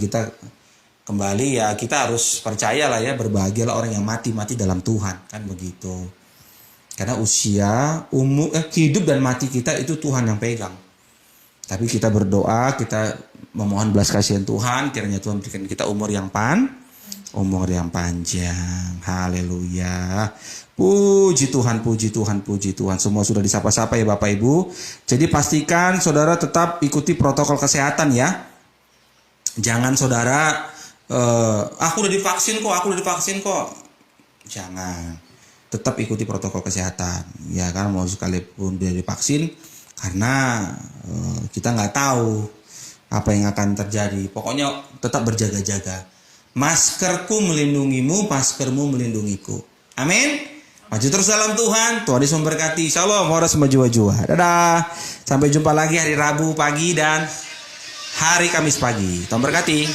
ya kita harus percaya lah ya, berbahagialah orang yang mati dalam Tuhan, kan begitu. Karena usia, hidup dan mati kita itu Tuhan yang pegang. Tapi kita berdoa, kita memohon belas kasihan Tuhan, kiranya Tuhan berikan kita umur yang umur yang panjang. Haleluya. Puji Tuhan, puji Tuhan, puji Tuhan. Semua sudah disapa-sapa ya Bapak Ibu. Jadi pastikan saudara tetap ikuti protokol kesehatan ya. Jangan saudara, aku udah divaksin kok. Jangan. Tetap ikuti protokol kesehatan. Ya kan, mau sekalipun udah divaksin. Karena kita nggak tahu apa yang akan terjadi. Pokoknya tetap berjaga-jaga. Maskerku melindungimu, maskermu melindungiku. Amin. Maju terus dalam Tuhan. Tuhan Yesus memberkati. Shalom, horas semua. Dadah. Sampai jumpa lagi hari Rabu pagi dan hari Kamis pagi. Tuhan berkati.